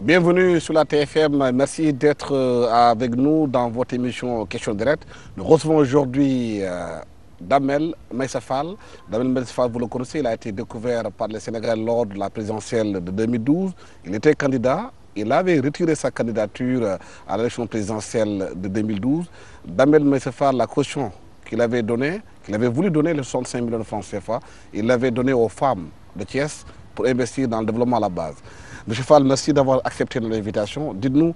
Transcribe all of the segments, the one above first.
Bienvenue sur la TFM, merci d'être avec nous dans votre émission Question Directe. Nous recevons aujourd'hui Damel Meïssa Fall. Damel Meïssa Fall, vous le connaissez, il a été découvert par les Sénégalais lors de la présidentielle de 2012. Il était candidat, il avait retiré sa candidature à l'élection présidentielle de 2012. Damel Meïssa Fall, la caution qu'il avait donnée, qu'il avait voulu donner, les 65 millions de francs CFA, il l'avait donné aux femmes de Thiès pour investir dans le développement à la base. Monsieur Fall, merci d'avoir accepté notre invitation. Dites-nous,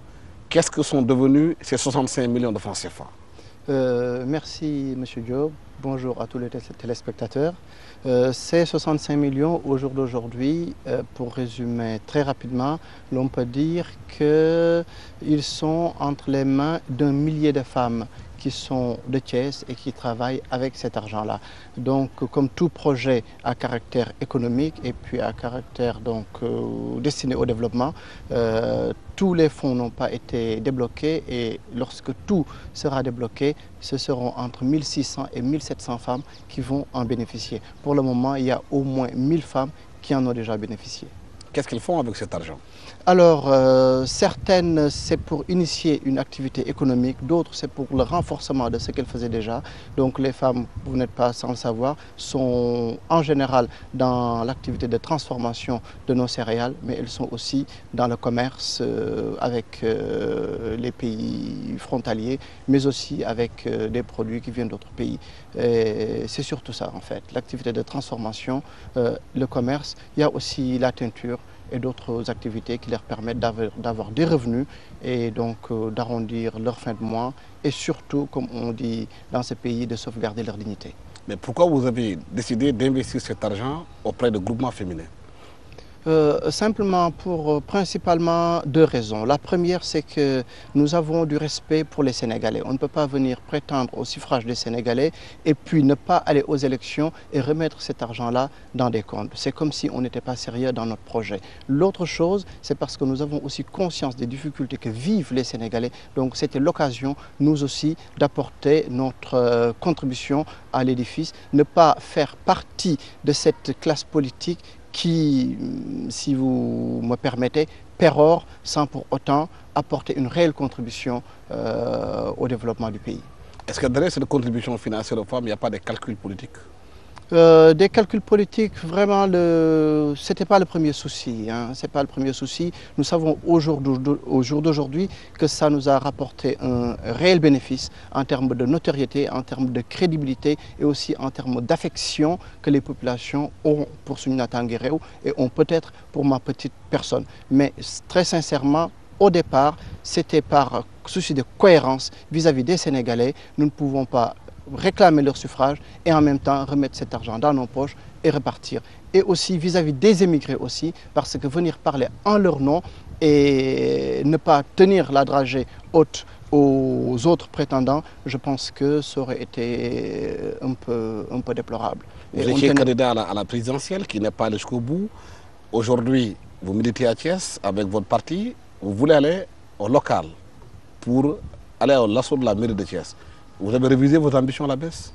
qu'est-ce que sont devenus ces 65 millions de francs CFA? Merci, Monsieur Diop. Bonjour à tous les téléspectateurs. Ces 65 millions, au jour d'aujourd'hui, pour résumer très rapidement, l'on peut dire qu'ils sont entre les mains d'un millier de femmes qui sont de Thiès et qui travaillent avec cet argent-là. Donc, comme tout projet à caractère économique et puis à caractère destiné au développement, tous les fonds n'ont pas été débloqués et lorsque tout sera débloqué, ce seront entre 1600 et 1700 femmes qui vont en bénéficier. Pour le moment, il y a au moins 1000 femmes qui en ont déjà bénéficié. Qu'est-ce qu'ils font avec cet argent? Alors, certaines, c'est pour initier une activité économique, d'autres, c'est pour le renforcement de ce qu'elles faisaient déjà. Donc, les femmes, vous n'êtes pas sans le savoir, sont en général dans l'activité de transformation de nos céréales, mais elles sont aussi dans le commerce avec les pays frontaliers, mais aussi avec des produits qui viennent d'autres pays. C'est surtout ça, en fait, l'activité de transformation, le commerce. Il y a aussi la teinture et d'autres activités qui leur permettent d'avoir des revenus et donc d'arrondir leur fin de mois et surtout, comme on dit dans ce pays, de sauvegarder leur dignité. Mais pourquoi vous avez décidé d'investir cet argent auprès de groupements féminins? Simplement pour principalement deux raisons. La première, c'est que nous avons du respect pour les Sénégalais. On ne peut pas venir prétendre au suffrage des Sénégalais et puis ne pas aller aux élections et remettre cet argent-là dans des comptes. C'est comme si on n'était pas sérieux dans notre projet. L'autre chose, c'est parce que nous avons aussi conscience des difficultés que vivent les Sénégalais. Donc c'était l'occasion, nous aussi, d'apporter notre contribution à l'édifice, ne pas faire partie de cette classe politique qui, si vous me permettez, pérore sans pour autant apporter une réelle contribution au développement du pays. Est-ce que derrière cette contribution financière aux femmes, il n'y a pas de calculs politiques? Des calculs politiques, vraiment, ce n'était pas le premier souci. C'est pas le premier souci. Nous savons au jour d'aujourd'hui que ça nous a rapporté un réel bénéfice en termes de notoriété, en termes de crédibilité et aussi en termes d'affection que les populations ont pour Soundiata Nguéréo et ont peut-être pour ma petite personne. Mais très sincèrement, au départ, c'était par souci de cohérence vis-à-vis des Sénégalais. Nous ne pouvons pas réclamer leur suffrage et en même temps remettre cet argent dans nos poches et repartir. Et aussi vis-à-vis des émigrés aussi, parce que venir parler en leur nom et ne pas tenir la dragée haute aux autres prétendants, je pense que ça aurait été un peu déplorable. Vous étiez candidat à la présidentielle qui n'est pas allé jusqu'au bout. Aujourd'hui, vous militez à Thiès avec votre parti. Vous voulez aller au local pour aller à l'assaut de la mairie de Thiès. Vous avez révisé vos ambitions à la baisse?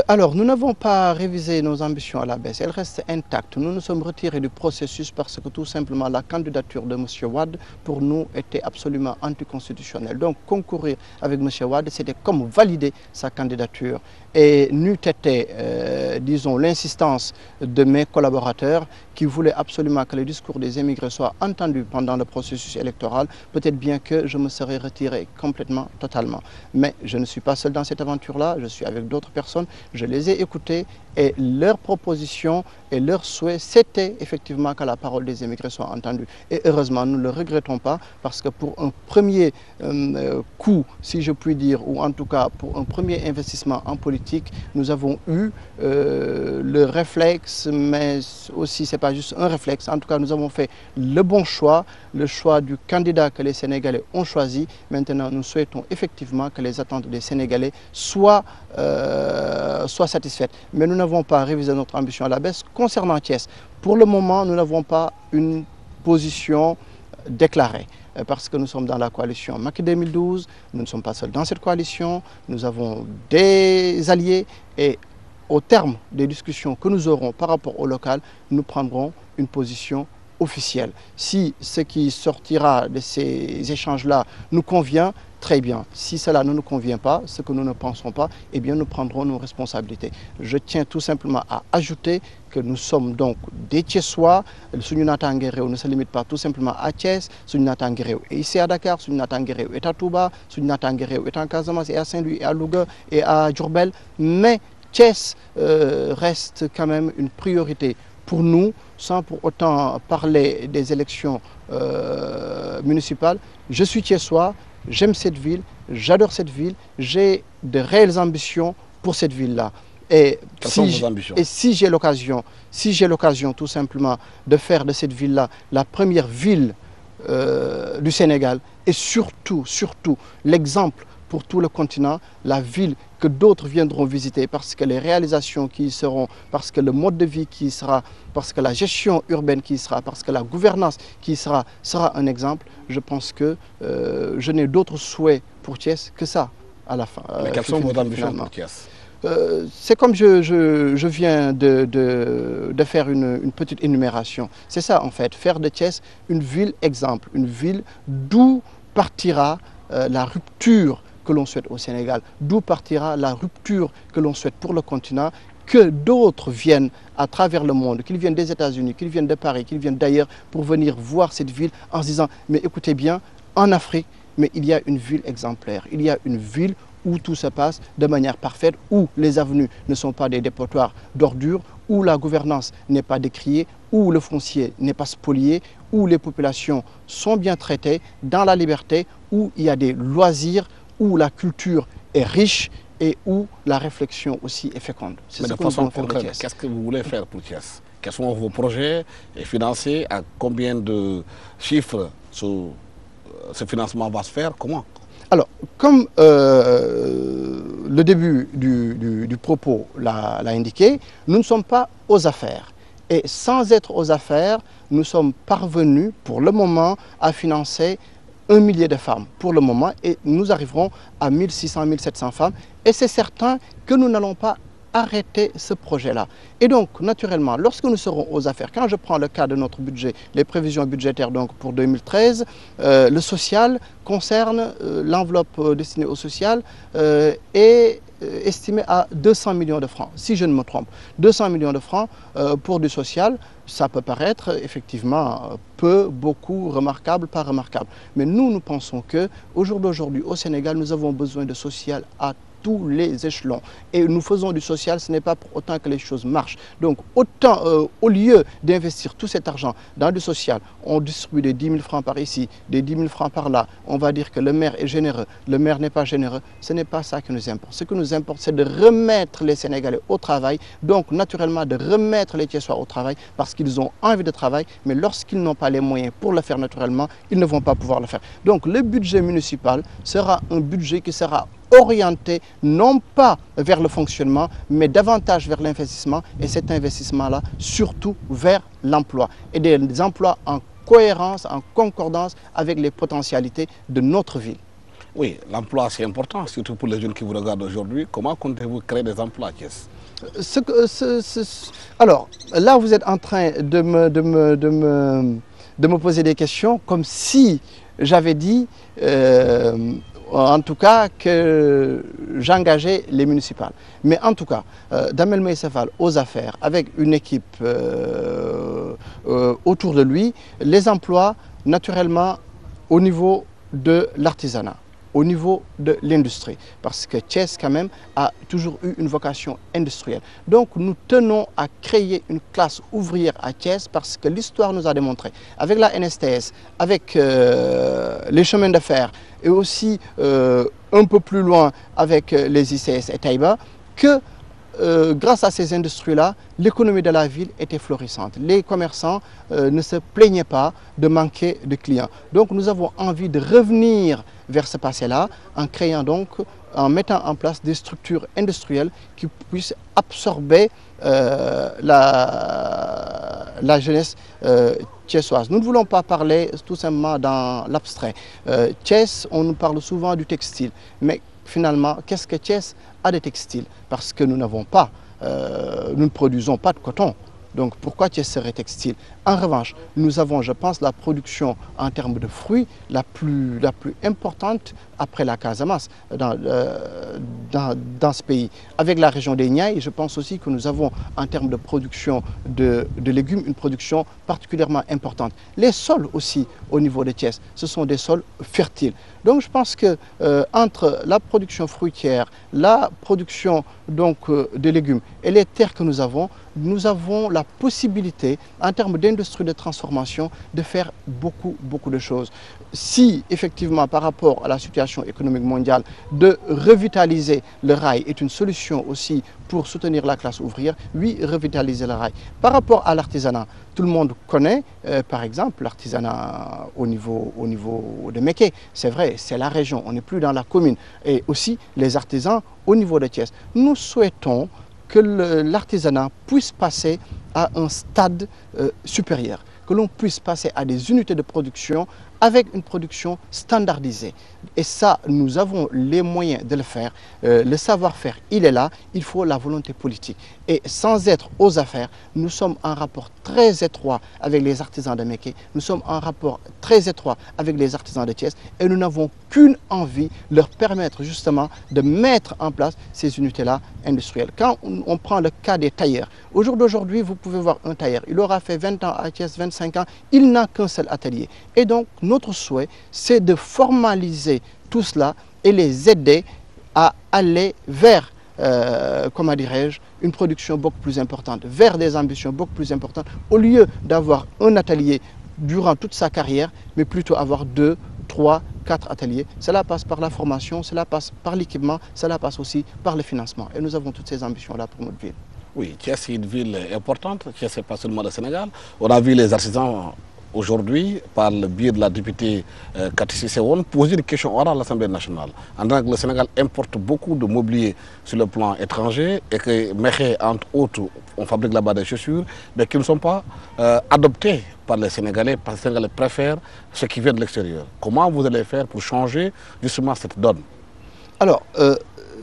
Alors, nous n'avons pas révisé nos ambitions à la baisse. Elles restent intactes. Nous nous sommes retirés du processus parce que tout simplement la candidature de M. Wade, pour nous, était absolument anticonstitutionnelle. Donc, concourir avec M. Wade, c'était comme valider sa candidature. Et n'eût été, disons, l'insistance de mes collaborateurs qui voulaient absolument que le discours des émigrés soit entendu pendant le processus électoral, peut-être bien que je me serais retiré complètement, totalement. Mais je ne suis pas seul dans cette aventure-là, je suis avec d'autres personnes. Je les ai écoutés et leurs propositions et leurs souhaits, c'était effectivement que la parole des émigrés soit entendue. Et heureusement, nous ne le regrettons pas parce que pour un premier coup, si je puis dire, ou en tout cas pour un premier investissement en politique, nous avons eu le réflexe, mais aussi ce n'est pas juste un réflexe, en tout cas nous avons fait le bon choix, le choix du candidat que les Sénégalais ont choisi. Maintenant, nous souhaitons effectivement que les attentes des Sénégalais soient satisfaites. Mais nous n'avons pas révisé notre ambition à la baisse. Concernant Thiès, pour le moment, nous n'avons pas une position déclaré. Parce que nous sommes dans la coalition Macky 2012, nous ne sommes pas seuls dans cette coalition, nous avons des alliés et au terme des discussions que nous aurons par rapport au local, nous prendrons une position officielle. Si ce qui sortira de ces échanges-là nous convient, très bien. Si cela ne nous convient pas, ce que nous ne pensons pas, eh bien nous prendrons nos responsabilités. Je tiens tout simplement à ajouter que nous sommes donc des Thiessois. Suñu naataange réew ne se limite pas tout simplement à Thiès. Suñu naataange réew est ici à Dakar, suñu naataange réew est à Touba, suñu naataange réew est en Casamance et à Saint-Louis et à Louga et à Diourbel. Mais Thiès reste quand même une priorité pour nous, sans pour autant parler des élections municipales. Je suis Thiessois, j'aime cette ville, j'adore cette ville, j'ai de réelles ambitions pour cette ville-là. Et si j'ai l'occasion tout simplement de faire de cette ville-là la première ville du Sénégal et surtout l'exemple pour tout le continent, la ville que d'autres viendront visiter parce que les réalisations qui y seront, parce que le mode de vie qui y sera, parce que la gestion urbaine qui y sera, parce que la gouvernance qui y sera un exemple, je pense que je n'ai d'autres souhaits pour Thiès que ça à la fin. Mais quelles sont vos ambitions pour Thiès? C'est comme je viens de faire une petite énumération. C'est ça en fait, faire de Thiès une ville exemple, une ville d'où partira la rupture que l'on souhaite au Sénégal, d'où partira la rupture que l'on souhaite pour le continent, que d'autres viennent à travers le monde, qu'ils viennent des États-Unis, qu'ils viennent de Paris, qu'ils viennent d'ailleurs pour venir voir cette ville en se disant « mais écoutez bien, en Afrique, mais il y a une ville exemplaire, il y a une ville où tout se passe de manière parfaite, où les avenues ne sont pas des dépotoirs d'ordures, où la gouvernance n'est pas décriée, où le foncier n'est pas spolié, où les populations sont bien traitées, dans la liberté, où il y a des loisirs, où la culture est riche et où la réflexion aussi est féconde. Mais de façon concrète, qu'est-ce que vous voulez faire pour Thiès? Quels sont vos projets et financés? À combien de chiffres ce financement va se faire? Comment? Alors, comme le début du propos l'a indiqué, nous ne sommes pas aux affaires. Et sans être aux affaires, nous sommes parvenus pour le moment à financer 1 millier de femmes pour le moment et nous arriverons à 1600, 1700 femmes et c'est certain que nous n'allons pas arrêter ce projet-là. Et donc, naturellement, lorsque nous serons aux affaires, quand je prends le cas de notre budget, les prévisions budgétaires donc pour 2013, le social concerne l'enveloppe destinée au social est estimée à 200 millions de francs, si je ne me trompe. 200 millions de francs pour du social, ça peut paraître effectivement peu, beaucoup, remarquable, pas remarquable. Mais nous pensons qu'au jour d'aujourd'hui, au Sénégal, nous avons besoin de social à tous les échelons. Et nous faisons du social, ce n'est pas pour autant que les choses marchent. Donc, au lieu d'investir tout cet argent dans du social, on distribue des 10 000 francs par ici, des 10 000 francs par là. On va dire que le maire est généreux, le maire n'est pas généreux. Ce n'est pas ça qui nous importe. Ce qui nous importe, c'est de remettre les Sénégalais au travail. Donc, naturellement, de remettre les Thiessois au travail parce qu'ils ont envie de travail. Mais lorsqu'ils n'ont pas les moyens pour le faire naturellement, ils ne vont pas pouvoir le faire. Donc, le budget municipal sera un budget qui sera orienté non pas vers le fonctionnement, mais davantage vers l'investissement et cet investissement-là, surtout vers l'emploi et des emplois en cohérence, en concordance avec les potentialités de notre ville. Oui, l'emploi c'est important, surtout pour les jeunes qui vous regardent aujourd'hui. Comment comptez-vous créer des emplois, Thiès? Alors, là vous êtes en train de me poser des questions comme si j'avais dit en tout cas que j'engageais les municipales. Mais en tout cas, Damel Maïssa Fall aux affaires, avec une équipe autour de lui, les emplois naturellement au niveau de l'artisanat, au niveau de l'industrie, parce que Thiès quand même a toujours eu une vocation industrielle. Donc nous tenons à créer une classe ouvrière à Thiès parce que l'histoire nous a démontré, avec la NSTS, avec les chemins de fer et aussi un peu plus loin avec les ICS et Taïba, que grâce à ces industries-là, l'économie de la ville était florissante. Les commerçants ne se plaignaient pas de manquer de clients. Donc nous avons envie de revenir vers ce passé-là en créant donc, en mettant en place des structures industrielles qui puissent absorber la jeunesse thiessoise. Nous ne voulons pas parler tout simplement dans l'abstrait. Thiès, on nous parle souvent du textile, mais finalement, qu'est-ce que Thiès a de textile? Parce que nous n'avons pas, nous ne produisons pas de coton. Donc pourquoi Thiès serait textile? En revanche, nous avons, je pense, la production en termes de fruits la plus importante après la Casamance dans ce pays. Avec la région des Niayes, je pense aussi que nous avons en termes de production de légumes une production particulièrement importante. Les sols aussi au niveau de Thiès, ce sont des sols fertiles. Donc je pense que entre la production fruitière, la production donc, de légumes et les terres que nous avons la possibilité, en termes d'industrie de transformation, de faire beaucoup de choses. Si, effectivement, par rapport à la situation économique mondiale, de revitaliser le rail est une solution aussi pour soutenir la classe ouvrière, oui, revitaliser le rail. Par rapport à l'artisanat, tout le monde connaît, par exemple, l'artisanat au niveau de Mékhé. C'est vrai, c'est la région, on n'est plus dans la commune. Et aussi les artisans au niveau de Thiès. Nous souhaitons que l'artisanat puisse passer à un stade supérieur, que l'on puisse passer à des unités de production avec une production standardisée. Et ça, nous avons les moyens de le faire. Le savoir-faire, il est là, il faut la volonté politique. Et sans être aux affaires, nous sommes en rapport très étroit avec les artisans de Mékhé, nous sommes en rapport très étroit avec les artisans de Thiès et nous n'avons qu'une envie, leur permettre justement de mettre en place ces unités-là industrielles. Quand on prend le cas des tailleurs, au jour d'aujourd'hui, vous pouvez voir un tailleur, il aura fait 20 ans à Thiès, 25 ans, il n'a qu'un seul atelier. Et donc, notre souhait, c'est de formaliser tout cela et les aider à aller vers, comment dirais-je, une production beaucoup plus importante, vers des ambitions beaucoup plus importantes, au lieu d'avoir un atelier durant toute sa carrière, mais plutôt avoir 2, 3, 4 ateliers. Cela passe par la formation, cela passe par l'équipement, cela passe aussi par le financement. Et nous avons toutes ces ambitions-là pour notre ville. Oui, Thiès, c'est une ville importante. Thiès, ce n'est pas seulement le Sénégal. On a vu les artisans aujourd'hui, par le biais de la députée Katissi Sewon, poser des questions orales à l'Assemblée nationale. En tant que le Sénégal importe beaucoup de mobilier sur le plan étranger et que Mékhé, entre autres, on fabrique là-bas des chaussures, mais qui ne sont pas adoptés par les Sénégalais, parce que les Sénégalais préfèrent ce qui vient de l'extérieur. Comment vous allez faire pour changer justement cette donne? Alors,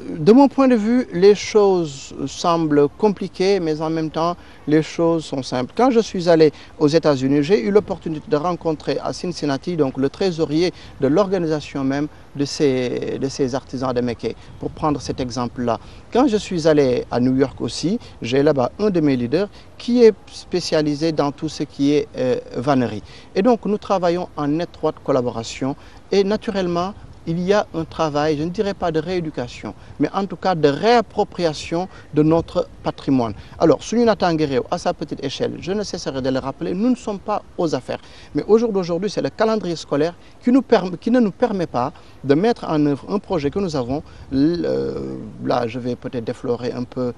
de mon point de vue, les choses semblent compliquées, mais en même temps, les choses sont simples. Quand je suis allé aux États-Unis, j'ai eu l'opportunité de rencontrer à Cincinnati donc, le trésorier de l'organisation même de ces artisans de Mékhé, pour prendre cet exemple-là. Quand je suis allé à New York aussi, j'ai là-bas un de mes leaders qui est spécialisé dans tout ce qui est vannerie. Et donc, nous travaillons en étroite collaboration et naturellement, il y a un travail, je ne dirais pas de rééducation, mais en tout cas de réappropriation de notre patrimoine. Alors, Sunina Tanguereo, à sa petite échelle, je ne cesserai de le rappeler, nous ne sommes pas aux affaires. Mais au jour d'aujourd'hui, c'est le calendrier scolaire qui ne nous permet pas de mettre en œuvre un projet que nous avons. Là, je vais peut-être déflorer un peu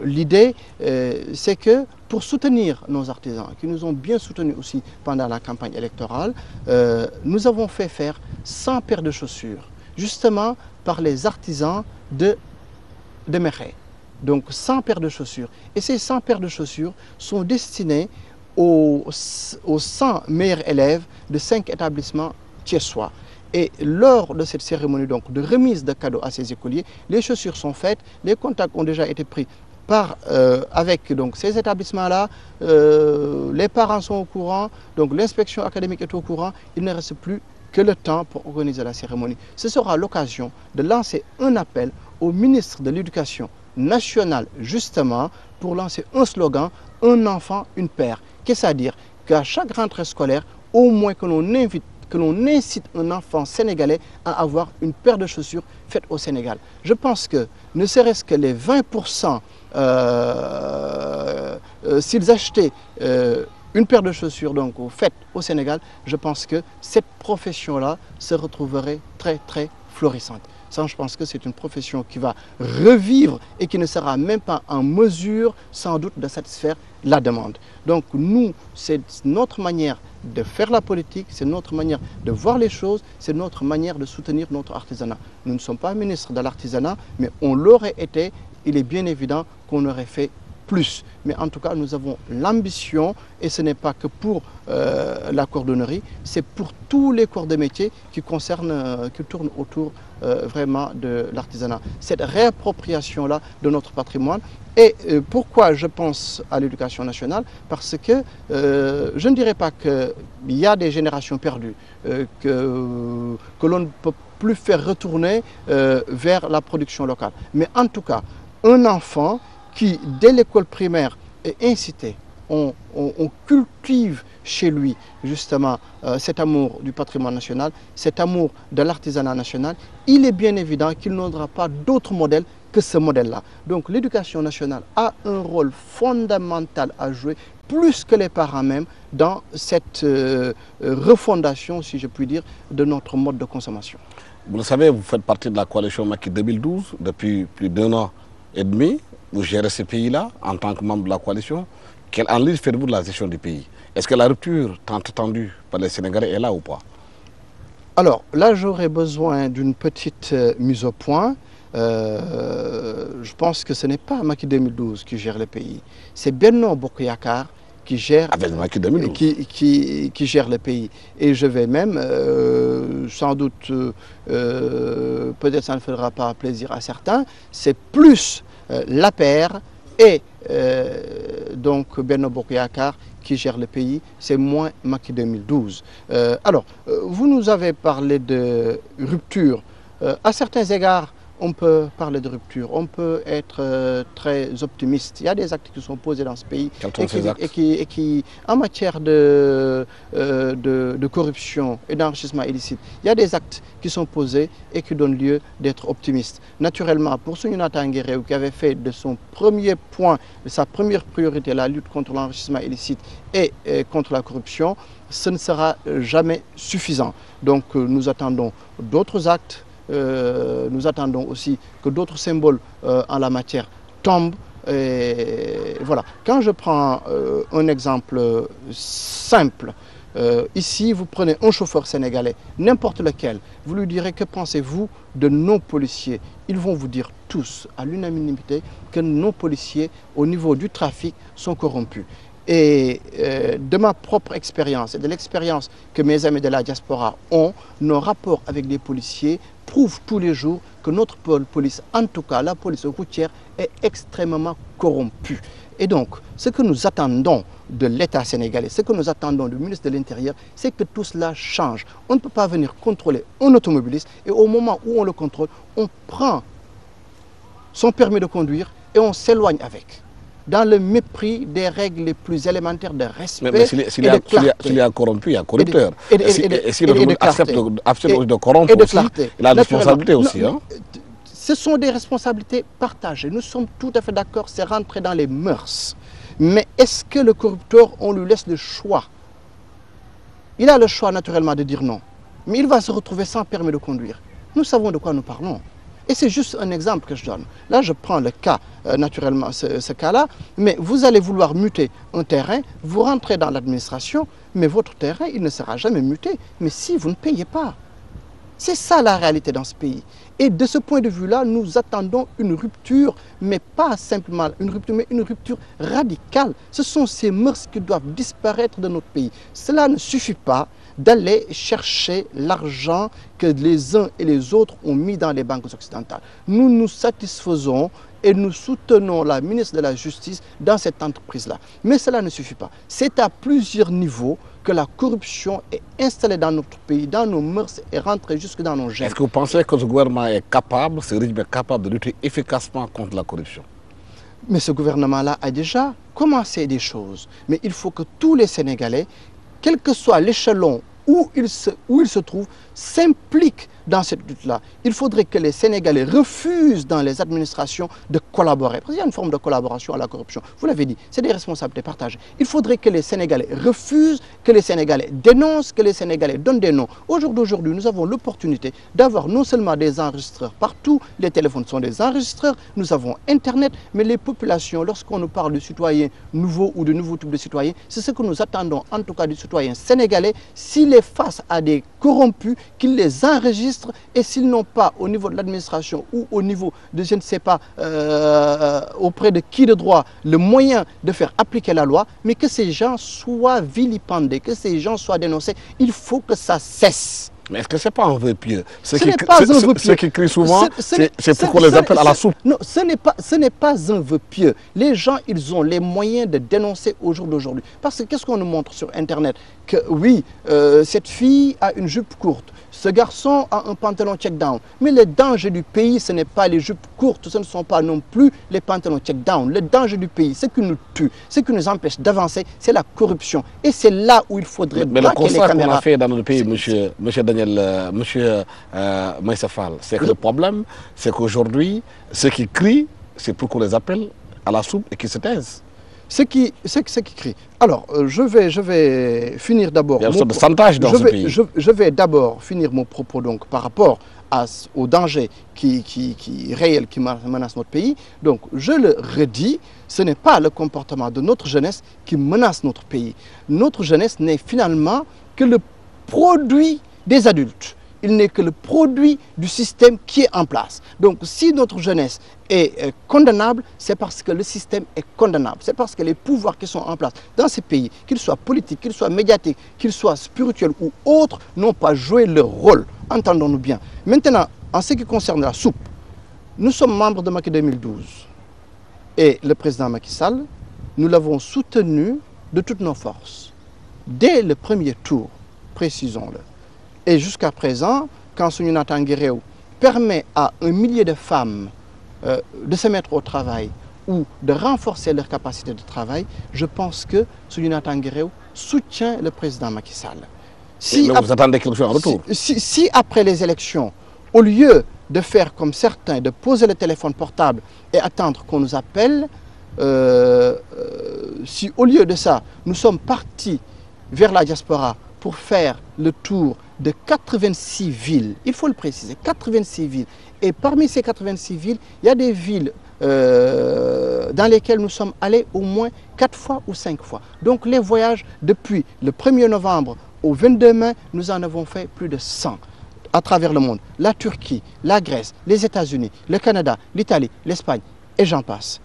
l'idée, c'est que pour soutenir nos artisans, qui nous ont bien soutenus aussi pendant la campagne électorale, nous avons fait faire 100 paires de chaussures, justement par les artisans de Mékhé. Donc 100 paires de chaussures. Et ces 100 paires de chaussures sont destinées aux 100 meilleurs élèves de 5 établissements thiessois. Et lors de cette cérémonie donc, de remise de cadeaux à ces écoliers, les chaussures sont faites, les contacts ont déjà été pris avec donc, ces établissements-là, les parents sont au courant, donc l'inspection académique est au courant, il ne reste plus que le temps pour organiser la cérémonie. Ce sera l'occasion de lancer un appel au ministre de l'Éducation nationale, justement, pour lancer un slogan, un enfant, une paire. Qu'est-ce à dire? Qu'à chaque rentrée scolaire, au moins que l'on incite un enfant sénégalais à avoir une paire de chaussures faites au Sénégal. Je pense que ne serait-ce que les 20%, s'ils achetaient une paire de chaussures donc faite au Sénégal, je pense que cette profession-là se retrouverait très très florissante. Ça, je pense que c'est une profession qui va revivre et qui ne sera même pas en mesure, sans doute, de satisfaire la demande. Donc nous, c'est notre manière de faire la politique, c'est notre manière de voir les choses, c'est notre manière de soutenir notre artisanat. Nous ne sommes pas ministres de l'artisanat, mais on l'aurait été, il est bien évident qu'on aurait fait plus. Mais en tout cas, nous avons l'ambition, et ce n'est pas que pour la cordonnerie, c'est pour tous les corps de métier qui tournent autour vraiment de l'artisanat. Cette réappropriation-là de notre patrimoine. Et pourquoi je pense à l'éducation nationale? Parce que je ne dirais pas qu'il y a des générations perdues, que l'on ne peut plus faire retourner vers la production locale. Mais en tout cas, un enfant qui, dès l'école primaire, est incité, on cultive chez lui justement cet amour du patrimoine national, cet amour de l'artisanat national, il est bien évident qu'il n'aura pas d'autre modèle que ce modèle-là. Donc l'éducation nationale a un rôle fondamental à jouer, plus que les parents même, dans cette refondation, si je puis dire, de notre mode de consommation. Vous le savez, vous faites partie de la coalition Macky 2012 depuis plus d'1 an et demi. Vous gérez ce pays-là en tant que membre de la coalition. Quelle analyse faites-vous de la gestion du pays? Est-ce que la rupture tant attendue par les Sénégalais est là ou pas? Alors là, j'aurais besoin d'une petite mise au point. Je pense que ce n'est pas Macky 2012 qui gère le pays. C'est Benno Bokk Yakaar qui gère, avec Macky 2012. qui gère le pays. Et je vais même, sans doute, peut-être ça ne fera pas plaisir à certains, c'est plus l'APR et donc Benno Bokk Yakaar qui gère le pays, c'est moins Macky 2012. Alors, vous nous avez parlé de rupture. À certains égards, on peut parler de rupture, on peut être très optimiste. Il y a des actes qui sont posés dans ce pays et qui, en matière de corruption et d'enrichissement illicite, il y a des actes qui sont posés et qui donnent lieu d'être optimiste. Naturellement, pour Sounina Tanguéré, qui avait fait de son premier point, de sa première priorité, la lutte contre l'enrichissement illicite et contre la corruption, ce ne sera jamais suffisant. Donc nous attendons d'autres actes. Nous attendons aussi que d'autres symboles en la matière tombent. Et voilà. Quand je prends un exemple simple, ici vous prenez un chauffeur sénégalais, n'importe lequel, vous lui direz que pensez-vous de nos policiers. Ils vont vous dire tous à l'unanimité que nos policiers au niveau du trafic sont corrompus. Et de ma propre expérience et de l'expérience que mes amis de la diaspora ont, nos rapports avec les policiers prouvent tous les jours que notre police, en tout cas la police routière, est extrêmement corrompue. Et donc, ce que nous attendons de l'État sénégalais, ce que nous attendons du ministre de l'Intérieur, c'est que tout cela change. On ne peut pas venir contrôler un automobiliste et au moment où on le contrôle, on prend son permis de conduire et on s'éloigne avec, dans le mépris des règles les plus élémentaires de respect s'il y a corrompu, il y a corrupteur. Et s'il accepte de corrompre aussi, il a la responsabilité aussi. Hein? Ce sont des responsabilités partagées. Nous sommes tout à fait d'accord, c'est rentrer dans les mœurs. Mais est-ce que le corrupteur, on lui laisse le choix? Il a le choix naturellement de dire non. Mais il va se retrouver sans permis de conduire. Nous savons de quoi nous parlons. Et c'est juste un exemple que je donne. Là, je prends le cas, naturellement, ce cas-là, mais vous allez vouloir muter un terrain, vous rentrez dans l'administration, mais votre terrain, il ne sera jamais muté. Mais si vous ne payez pas. C'est ça la réalité dans ce pays. Et de ce point de vue-là, nous attendons une rupture, mais pas simplement une rupture, mais une rupture radicale. Ce sont ces mœurs qui doivent disparaître de notre pays. Cela ne suffit pas d'aller chercher l'argent que les uns et les autres ont mis dans les banques occidentales. Nous nous satisfaisons et nous soutenons la ministre de la Justice dans cette entreprise-là. Mais cela ne suffit pas. C'est à plusieurs niveaux que la corruption est installée dans notre pays, dans nos mœurs et rentrée jusque dans nos gènes. Est-ce que vous pensez que ce gouvernement est capable, ce régime est capable de lutter efficacement contre la corruption? Mais ce gouvernement-là a déjà commencé des choses. Mais il faut que tous les Sénégalais, quel que soit l'échelon où ils se trouvent, s'impliquent dans cette lutte-là, il faudrait que les Sénégalais refusent dans les administrations de collaborer. Parce qu'il y a une forme de collaboration à la corruption. Vous l'avez dit, c'est des responsabilités partagées. Il faudrait que les Sénégalais refusent, que les Sénégalais dénoncent, que les Sénégalais donnent des noms. Au jour d'aujourd'hui, nous avons l'opportunité d'avoir non seulement des enregistreurs partout, les téléphones sont des enregistreurs, nous avons Internet, mais les populations, lorsqu'on nous parle de citoyens nouveaux ou de nouveaux types de citoyens, c'est ce que nous attendons en tout cas du citoyen sénégalais, s'il est face à des corrompus, qu'il les enregistre et s'ils n'ont pas au niveau de l'administration ou au niveau de je ne sais pas auprès de qui de droit le moyen de faire appliquer la loi, mais que ces gens soient vilipendés, que ces gens soient dénoncés. Il faut que ça cesse. Mais est-ce que ce n'est pas un vœu pieux? Ce n'est pas un vœu pieux. Ceux qui crient souvent, c'est pour qu'on les appelle à la soupe. Non, ce n'est pas un vœu pieux. Les gens, ils ont les moyens de dénoncer au jour d'aujourd'hui. Parce que qu'est-ce qu'on nous montre sur Internet? Que oui, cette fille a une jupe courte. Ce garçon a un pantalon check-down. Mais le danger du pays, ce n'est pas les jupes courtes, ce ne sont pas non plus les pantalons check-down. Le danger du pays, ce qui nous tue, ce qui nous empêche d'avancer, c'est la corruption. Et c'est là où il faudrait braquer les caméras. Mais le constat qu'on a fait dans notre pays, monsieur Daniel, monsieur Maïssa Fall, c'est que le problème, c'est qu'aujourd'hui, ceux qui crient, c'est pour qu'on les appelle à la soupe et qu'ils se taisent. Ce qui crie. Alors, je vais finir d'abord. Il y a une sorte de chantage dans ce pays. Je vais d'abord finir mon propos donc, par rapport au danger réel qui menace notre pays. Donc, je le redis, ce n'est pas le comportement de notre jeunesse qui menace notre pays. Notre jeunesse n'est finalement que le produit des adultes. Il n'est que le produit du système qui est en place. Donc si notre jeunesse est condamnable, c'est parce que le système est condamnable. C'est parce que les pouvoirs qui sont en place dans ces pays, qu'ils soient politiques, qu'ils soient médiatiques, qu'ils soient spirituels ou autres, n'ont pas joué leur rôle. Entendons-nous bien. Maintenant, en ce qui concerne la soupe, nous sommes membres de Macky 2012. Et le président Macky Sall, nous l'avons soutenu de toutes nos forces. Dès le premier tour, précisons-le. Et jusqu'à présent, quand Soundiata Nguéréo permet à 1 millier de femmes de se mettre au travail ou de renforcer leur capacité de travail, je pense que Soundiata Nguéréo soutient le président Macky Sall. Mais vous attendez quelque chose en retour? Si après les élections, au lieu de faire comme certains, de poser le téléphone portable et attendre qu'on nous appelle, si au lieu de ça, nous sommes partis vers la diaspora pour faire le tour de 86 villes, il faut le préciser, 86 villes. Et parmi ces 86 villes, il y a des villes dans lesquelles nous sommes allés au moins 4 fois ou 5 fois. Donc les voyages depuis le 1er novembre au 22 mai, nous en avons fait plus de 100 à travers le monde. La Turquie, la Grèce, les États-Unis, le Canada, l'Italie, l'Espagne et j'en passe.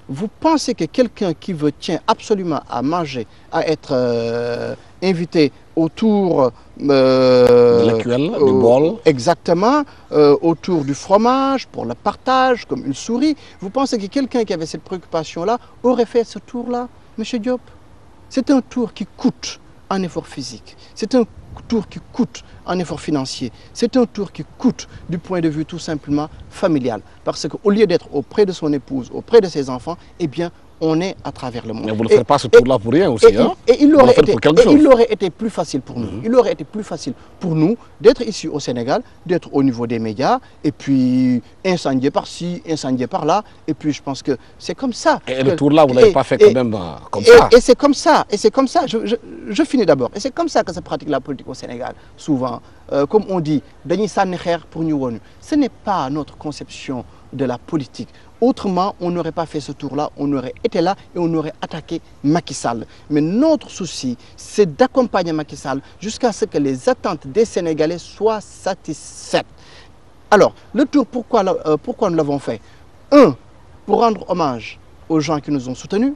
Vous pensez que quelqu'un qui tient absolument à manger, à être invité autour de l'écuelle, du bol. Exactement, autour du fromage, pour le partage, comme une souris. Vous pensez que quelqu'un qui avait cette préoccupation-là aurait fait ce tour-là, M. Diop? C'est un tour qui coûte un effort physique. C'est un tour qui coûte un effort financier. C'est un tour qui coûte du point de vue tout simplement familial. Parce qu'au lieu d'être auprès de son épouse, auprès de ses enfants, eh bien, on est à travers le monde. Mais vous ne faites pas ce tour-là pour rien aussi. Et il aurait été plus facile pour nous. Il aurait été plus facile pour nous d'être ici au Sénégal, d'être au niveau des médias, et puis incendier par-ci, incendier par-là. Et puis je pense que c'est comme ça. Et le tour-là, vous ne l'avez pas fait quand même comme ça. Et c'est comme ça. Et c'est comme ça. Je finis d'abord. Et c'est comme ça que se pratique la politique au Sénégal. Souvent, comme on dit, ce n'est pas notre conception de la politique. Autrement, on n'aurait pas fait ce tour-là, on aurait été là et on aurait attaqué Macky Sall. Mais notre souci, c'est d'accompagner Macky Sall jusqu'à ce que les attentes des Sénégalais soient satisfaites. Alors, le tour, pourquoi nous l'avons fait? Un, pour rendre hommage aux gens qui nous ont soutenus,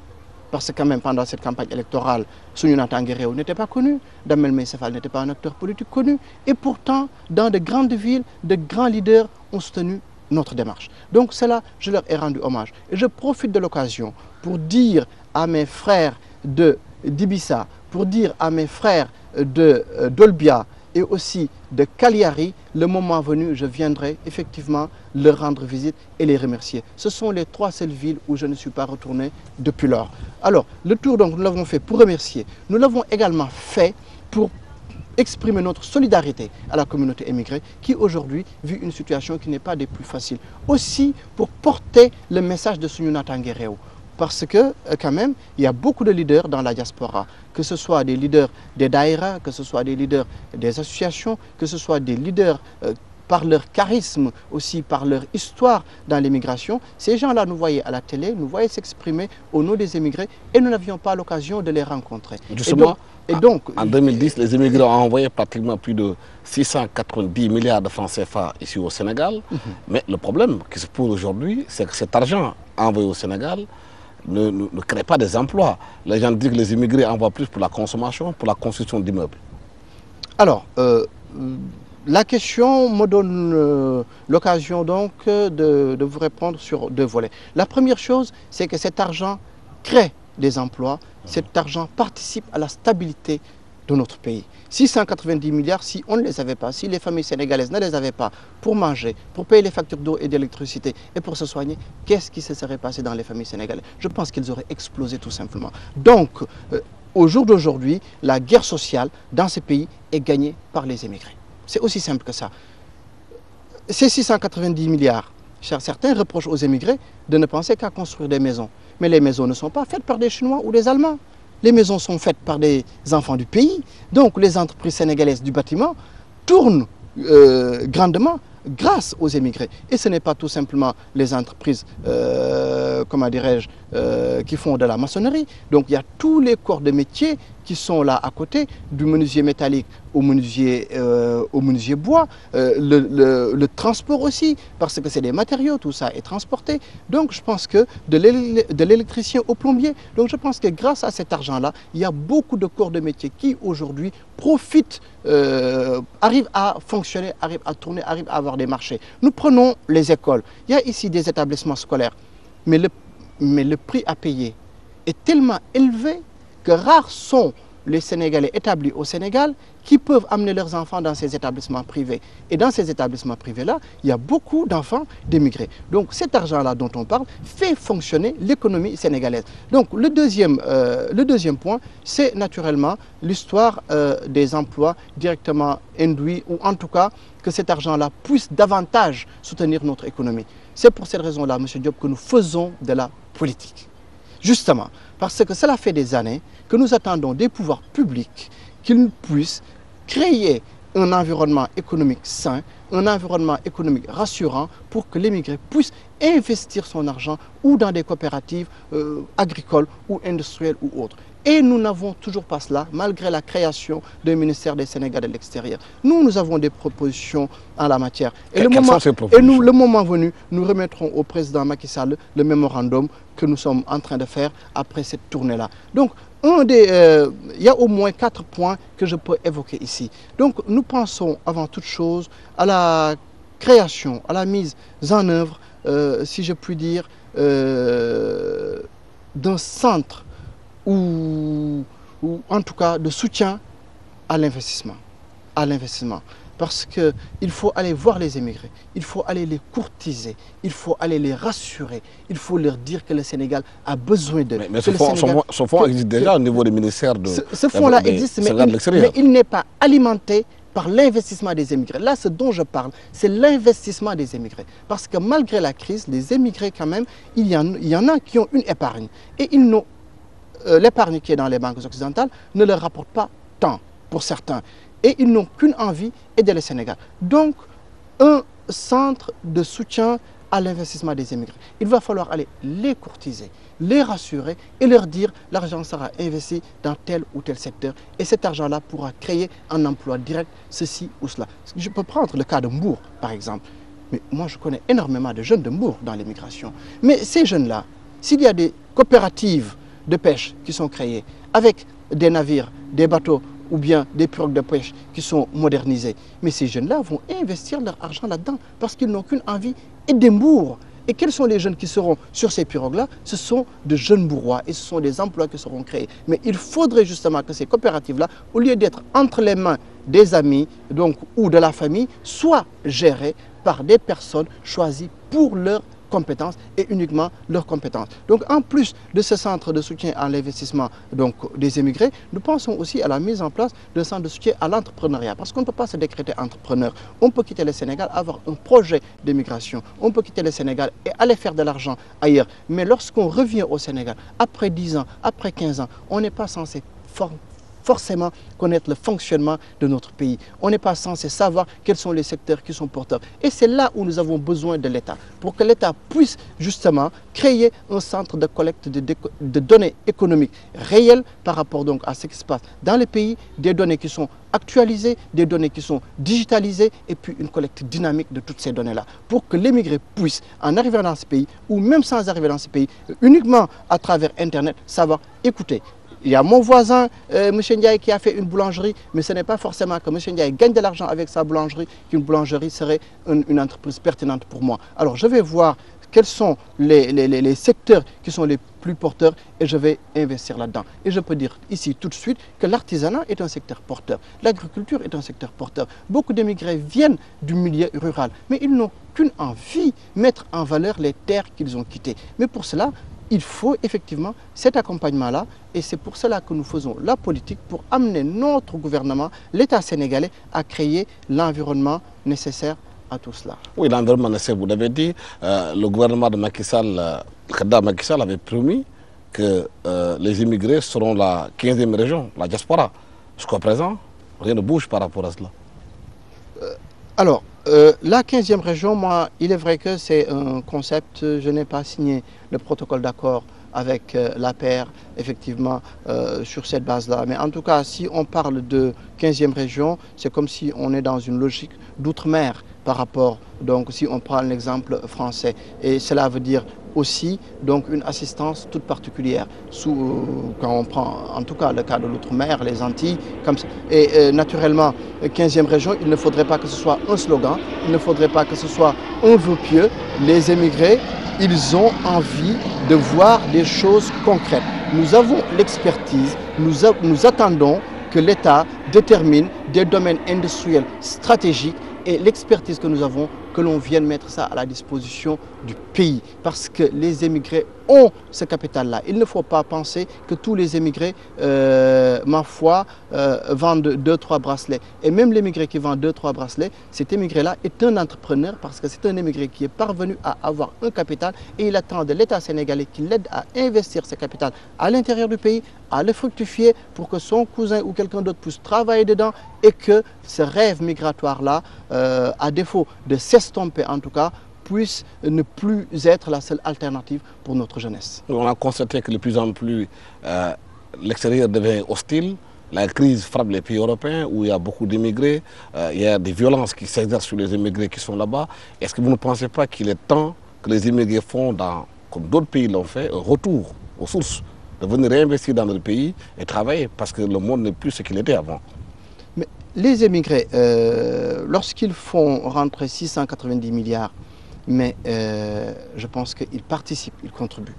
parce que quand même pendant cette campagne électorale, Soundiata Nguéréo n'était pas connu, Damel Maïssa Fall n'était pas un acteur politique connu, et pourtant, dans de grandes villes, de grands leaders ont soutenu notre démarche. Donc cela, je leur ai rendu hommage. Et je profite de l'occasion pour dire à mes frères d'Ibissa, pour dire à mes frères d'Olbia et aussi de Cagliari, le moment venu, je viendrai effectivement leur rendre visite et les remercier. Ce sont les 3 seules villes où je ne suis pas retourné depuis lors. Alors, le tour, donc, nous l'avons fait pour remercier. Nous l'avons également fait pour exprimer notre solidarité à la communauté émigrée qui aujourd'hui vit une situation qui n'est pas des plus faciles. Aussi pour porter le message de Suñu Natangué Réew. Parce que quand même, il y a beaucoup de leaders dans la diaspora, que ce soit des leaders des daïras, que ce soit des leaders des associations, que ce soit des leaders par leur charisme, aussi par leur histoire dans l'immigration. Ces gens-là nous voyaient à la télé, nous voyaient s'exprimer au nom des émigrés et nous n'avions pas l'occasion de les rencontrer. Justement, en 2010, les émigrés ont envoyé pratiquement plus de 690 milliards de francs CFA ici au Sénégal. Mais le problème qui se pose aujourd'hui, c'est que cet argent envoyé au Sénégal ne crée pas des emplois. Les gens disent que les immigrés envoient plus pour la consommation, pour la construction d'immeubles. Alors, la question me donne l'occasion donc de vous répondre sur deux volets. La première chose, c'est que cet argent crée des emplois, cet argent participe à la stabilité de notre pays. 690 milliards, si on ne les avait pas, si les familles sénégalaises ne les avaient pas pour manger, pour payer les factures d'eau et d'électricité et pour se soigner, qu'est-ce qui se serait passé dans les familles sénégalaises? Je pense qu'ils auraient explosé tout simplement. Donc, au jour d'aujourd'hui, la guerre sociale dans ces pays est gagnée par les émigrés. C'est aussi simple que ça. Ces 690 milliards, certains reprochent aux émigrés de ne penser qu'à construire des maisons. Mais les maisons ne sont pas faites par des Chinois ou des Allemands. Les maisons sont faites par des enfants du pays. Donc les entreprises sénégalaises du bâtiment tournent grandement grâce aux émigrés. Et ce n'est pas tout simplement les entreprises, comment dirais-je, qui font de la maçonnerie. Donc il y a tous les corps de métier qui sont là à côté, du menuisier métallique au menuisier bois, le transport aussi, parce que c'est des matériaux, tout ça est transporté. Donc je pense que de l'électricien au plombier. Donc je pense que grâce à cet argent-là, il y a beaucoup de corps de métier qui aujourd'hui profitent, arrivent à fonctionner, arrivent à tourner, arrivent à avoir des marchés. Nous prenons les écoles. Il y a ici des établissements scolaires, mais le prix à payer est tellement élevé que rares sont les Sénégalais établis au Sénégal qui peuvent amener leurs enfants dans ces établissements privés. Et dans ces établissements privés-là, il y a beaucoup d'enfants d'émigrés. Donc cet argent-là dont on parle fait fonctionner l'économie sénégalaise. Donc le deuxième point, c'est naturellement l'histoire des emplois directement induits, ou en tout cas que cet argent-là puisse davantage soutenir notre économie. C'est pour cette raison-là, M. Diop, que nous faisons de la politique. Justement, parce que cela fait des années que nous attendons des pouvoirs publics qu'ils puissent créer un environnement économique sain, un environnement économique rassurant pour que l'émigré puisse investir son argent ou dans des coopératives agricoles ou industrielles ou autres. Et nous n'avons toujours pas cela, malgré la création d'un ministère des Sénégalais de l'extérieur. Nous avons des propositions en la matière. Et le moment venu, nous remettrons au président Macky Sall le mémorandum que nous sommes en train de faire après cette tournée-là. Donc, il y a au moins 4 points que je peux évoquer ici. Donc, nous pensons avant toute chose à la création, à la mise en œuvre, si je puis dire, d'un centre ou en tout cas de soutien à l'investissement. Parce qu'il faut aller voir les émigrés, il faut aller les courtiser, il faut aller les rassurer, il faut leur dire que le Sénégal a besoin d'eux. Mais ce fonds existe déjà au niveau du ministère de ce fonds-là existe, mais il n'est pas alimenté par l'investissement des émigrés. Là, ce dont je parle, c'est l'investissement des émigrés. Parce que malgré la crise, les émigrés quand même, il y en a qui ont une épargne. Et ils n'ont l'épargne qui est dans les banques occidentales ne leur rapporte pas tant pour certains. Et ils n'ont qu'une envie, aider le Sénégal. Donc, un centre de soutien à l'investissement des émigrés. Il va falloir aller les courtiser, les rassurer et leur dire l'argent sera investi dans tel ou tel secteur. Et cet argent-là pourra créer un emploi direct, ceci ou cela. Je peux prendre le cas de Mbour, par exemple. Mais moi, je connais énormément de jeunes de Mbour dans l'immigration. Mais ces jeunes-là, s'il y a des coopératives de pêche qui sont créées avec des navires, des bateaux ou bien des pirogues de pêche qui sont modernisées. Mais ces jeunes-là vont investir leur argent là-dedans parce qu'ils n'ont qu'une envie et des Mbour. Et quels sont les jeunes qui seront sur ces pirogues-là? Ce sont de jeunes bourgeois et ce sont des emplois qui seront créés. Mais il faudrait justement que ces coopératives-là, au lieu d'être entre les mains des amis donc, ou de la famille, soient gérées par des personnes choisies pour leur compétences et uniquement leurs compétences. Donc en plus de ce centre de soutien à l'investissement des émigrés, nous pensons aussi à la mise en place d'un centre de soutien à l'entrepreneuriat. Parce qu'on ne peut pas se décréter entrepreneur. On peut quitter le Sénégal, avoir un projet d'immigration. On peut quitter le Sénégal et aller faire de l'argent ailleurs. Mais lorsqu'on revient au Sénégal, après 10 ans, après 15 ans, on n'est pas censé forcément connaître le fonctionnement de notre pays. On n'est pas censé savoir quels sont les secteurs qui sont porteurs. Et c'est là où nous avons besoin de l'État, pour que l'État puisse justement créer un centre de collecte de données économiques réelles par rapport donc à ce qui se passe dans le pays, des données qui sont actualisées, des données qui sont digitalisées et puis une collecte dynamique de toutes ces données-là pour que l'émigré puisse, en arrivant dans ce pays ou même sans arriver dans ce pays, uniquement à travers Internet, savoir écouter. Il y a mon voisin, M. Ndiaye, qui a fait une boulangerie, mais ce n'est pas forcément que M. Ndiaye gagne de l'argent avec sa boulangerie qu'une boulangerie serait une entreprise pertinente pour moi. Alors je vais voir quels sont les secteurs qui sont les plus porteurs et je vais investir là-dedans. Et je peux dire ici tout de suite que l'artisanat est un secteur porteur, l'agriculture est un secteur porteur. Beaucoup d'émigrés viennent du milieu rural, mais ils n'ont qu'une envie, mettre en valeur les terres qu'ils ont quittées. Mais pour cela, il faut effectivement cet accompagnement-là et c'est pour cela que nous faisons la politique pour amener notre gouvernement, l'État sénégalais, à créer l'environnement nécessaire à tout cela. Oui, l'environnement nécessaire, vous l'avez dit, le gouvernement de Macky Sall, le candidat Macky Sall avait promis que les immigrés seront la 15e région, la diaspora. Jusqu'à présent, rien ne bouge par rapport à cela. Alors, la 15e région, moi, il est vrai que c'est un concept, je n'ai pas signé le protocole d'accord avec l'APR, effectivement, sur cette base-là. Mais en tout cas, si on parle de 15e région, c'est comme si on est dans une logique d'outre-mer par rapport, donc si on prend l'exemple français. Et cela veut dire aussi donc une assistance toute particulière quand on prend en tout cas le cas de l'outre-mer, les Antilles, comme ça. Et naturellement, 15e région, il ne faudrait pas que ce soit un slogan, il ne faudrait pas que ce soit un vœu pieux. Les émigrés, ils ont envie de voir des choses concrètes. Nous avons l'expertise, nous attendons que l'État détermine des domaines industriels stratégiques et l'expertise que nous avons, que l'on vienne mettre ça à la disposition du pays. Parce que les émigrés ont ce capital-là. Il ne faut pas penser que tous les émigrés, ma foi, vendent 2-3 bracelets. Et même l'émigré qui vend 2-3 bracelets, cet émigré-là est un entrepreneur parce que c'est un émigré qui est parvenu à avoir un capital et il attend de l'État sénégalais qui l'aide à investir ce capital à l'intérieur du pays, à le fructifier pour que son cousin ou quelqu'un d'autre puisse travailler dedans et que ce rêve migratoire-là, à défaut de s'estomper en tout cas, puisse ne plus être la seule alternative pour notre jeunesse. On a constaté que de plus en plus l'extérieur devient hostile. La crise frappe les pays européens où il y a beaucoup d'immigrés. Il y a des violences qui s'exercent sur les immigrés qui sont là-bas. Est-ce que vous ne pensez pas qu'il est temps que les immigrés font, comme d'autres pays l'ont fait, un retour aux sources, de venir réinvestir dans notre pays et travailler parce que le monde n'est plus ce qu'il était avant? Mais les immigrés, lorsqu'ils font rentrer 690 milliards, mais je pense qu'ils participent, ils contribuent.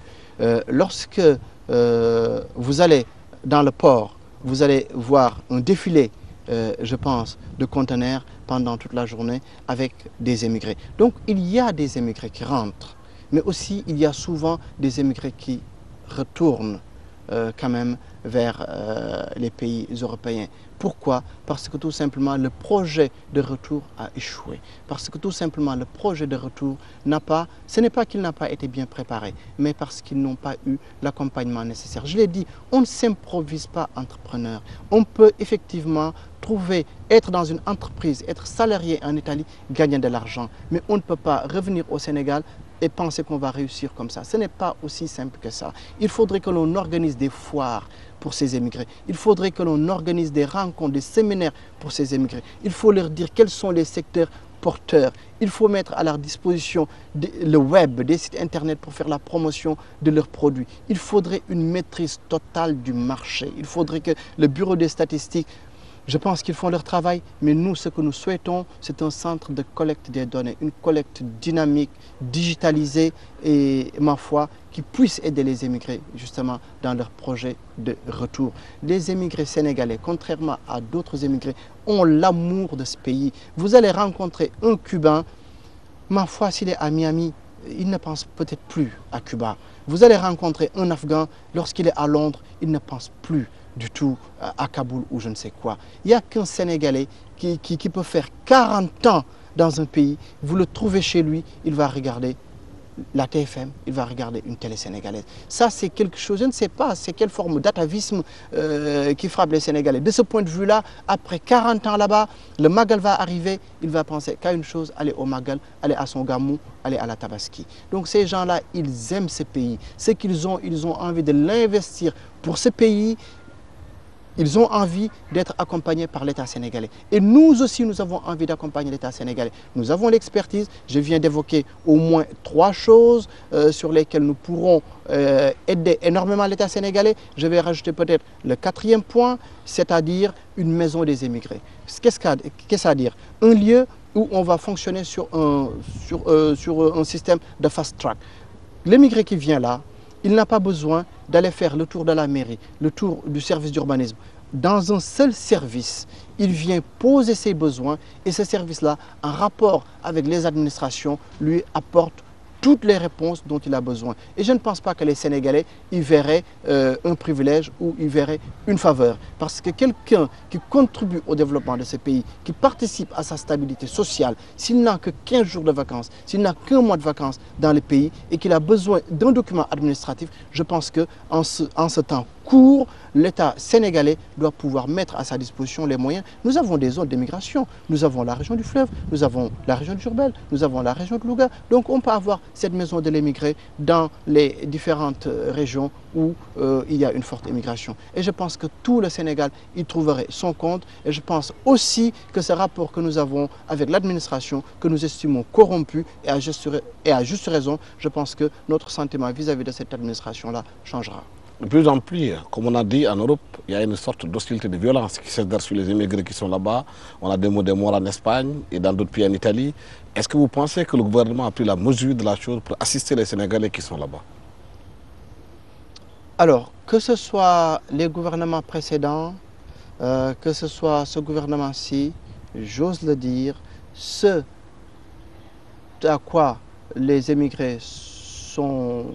Lorsque vous allez dans le port, vous allez voir un défilé, je pense, de conteneurs pendant toute la journée avec des émigrés. Donc il y a des émigrés qui rentrent, mais aussi il y a souvent des émigrés qui retournent quand même vers les pays européens. Pourquoi? Parce que tout simplement le projet de retour a échoué. Parce que tout simplement le projet de retour ce n'est pas qu'il n'a pas été bien préparé, mais parce qu'ils n'ont pas eu l'accompagnement nécessaire. Je l'ai dit, on ne s'improvise pas entrepreneur. On peut effectivement être dans une entreprise, être salarié en Italie, gagner de l'argent. Mais on ne peut pas revenir au Sénégal et penser qu'on va réussir comme ça. Ce n'est pas aussi simple que ça. Il faudrait que l'on organise des foires pour ces émigrés. Il faudrait que l'on organise des rencontres, des séminaires pour ces émigrés. Il faut leur dire quels sont les secteurs porteurs. Il faut mettre à leur disposition le web, des sites internet pour faire la promotion de leurs produits. Il faudrait une maîtrise totale du marché. Il faudrait que le bureau des statistiques, je pense qu'ils font leur travail, mais nous, ce que nous souhaitons, c'est un centre de collecte des données, une collecte dynamique, digitalisée et, ma foi, qui puisse aider les émigrés justement dans leur projet de retour. Les émigrés sénégalais, contrairement à d'autres émigrés, ont l'amour de ce pays. Vous allez rencontrer un Cubain, ma foi, s'il est à Miami, il ne pense peut-être plus à Cuba. Vous allez rencontrer un Afghan, lorsqu'il est à Londres, il ne pense plus du tout à Kaboul ou je ne sais quoi. Il n'y a qu'un Sénégalais qui peut faire 40 ans dans un pays, vous le trouvez chez lui, il va regarder la TFM, il va regarder une télé sénégalaise. Ça, c'est quelque chose, je ne sais pas, c'est quelle forme d'atavisme qui frappe les Sénégalais. De ce point de vue-là, après 40 ans là-bas, le Magal va arriver, il va penser qu'à une chose, aller au Magal, aller à son gamou, aller à la Tabaski. Donc ces gens-là, ils aiment ce pays. Ce qu'ils ont, ils ont envie de l'investir pour ce pays. Ils ont envie d'être accompagnés par l'État sénégalais. Et nous aussi, nous avons envie d'accompagner l'État sénégalais. Nous avons l'expertise. Je viens d'évoquer au moins 3 choses sur lesquelles nous pourrons aider énormément l'État sénégalais. Je vais rajouter peut-être le 4e point, c'est-à-dire une maison des émigrés. Qu'est-ce que ça veut dire? Un lieu où on va fonctionner sur un système de fast track. L'émigré qui vient là, il n'a pas besoin d'aller faire le tour de la mairie, le tour du service d'urbanisme. Dans un seul service, il vient poser ses besoins et ce service-là, en rapport avec les administrations, lui apporte toutes les réponses dont il a besoin. Et je ne pense pas que les Sénégalais y verraient un privilège ou y verraient une faveur. Parce que quelqu'un qui contribue au développement de ce pays, qui participe à sa stabilité sociale, s'il n'a que 15 jours de vacances, s'il n'a qu'un mois de vacances dans le pays et qu'il a besoin d'un document administratif, je pense qu'en ce temps court, l'État sénégalais doit pouvoir mettre à sa disposition les moyens. Nous avons des zones d'immigration, nous avons la région du fleuve, nous avons la région du Diourbel, nous avons la région de Louga. Donc on peut avoir cette maison de l'émigré dans les différentes régions où il y a une forte immigration. Et je pense que tout le Sénégal y trouverait son compte. Et je pense aussi que ce rapport que nous avons avec l'administration, que nous estimons corrompu et à juste raison, je pense que notre sentiment vis-à-vis de cette administration-là changera. De plus en plus, comme on a dit, en Europe, il y a une sorte d'hostilité, de violence qui s'exerce sur les immigrés qui sont là-bas. On a des mots de mort en Espagne et dans d'autres pays en Italie. Est-ce que vous pensez que le gouvernement a pris la mesure de la chose pour assister les Sénégalais qui sont là-bas? Alors, que ce soit les gouvernements précédents, que ce soit ce gouvernement-ci, j'ose le dire, ce à quoi les émigrés sont,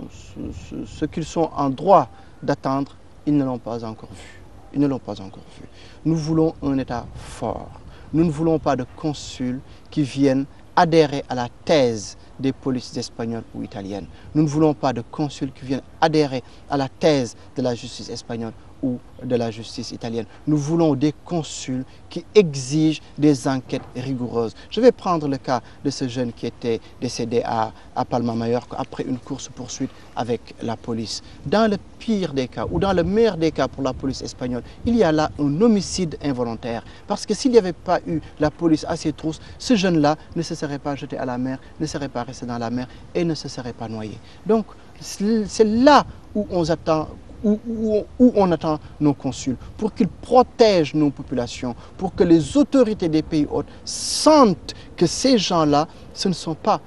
ce qu'ils sont en droit d'attendre, ils ne l'ont pas encore vu. Ils ne l'ont pas encore vu. Nous voulons un État fort. Nous ne voulons pas de consuls qui viennent adhérer à la thèse des polices espagnoles ou italiennes. Nous ne voulons pas de consuls qui viennent adhérer à la thèse de la justice espagnole ou de la justice italienne. Nous voulons des consuls qui exigent des enquêtes rigoureuses. Je vais prendre le cas de ce jeune qui était décédé à Palma Mallorca après une course-poursuite avec la police. Dans le pire des cas, ou dans le meilleur des cas pour la police espagnole, il y a là un homicide involontaire. Parce que s'il n'y avait pas eu la police à ses trousses, ce jeune-là ne se serait pas jeté à la mer, ne serait pas resté dans la mer et ne se serait pas noyé. Donc, c'est là où on attend où on attend nos consuls, pour qu'ils protègent nos populations, pour que les autorités des pays hôtes sentent que ces gens-là, ce ne sont pas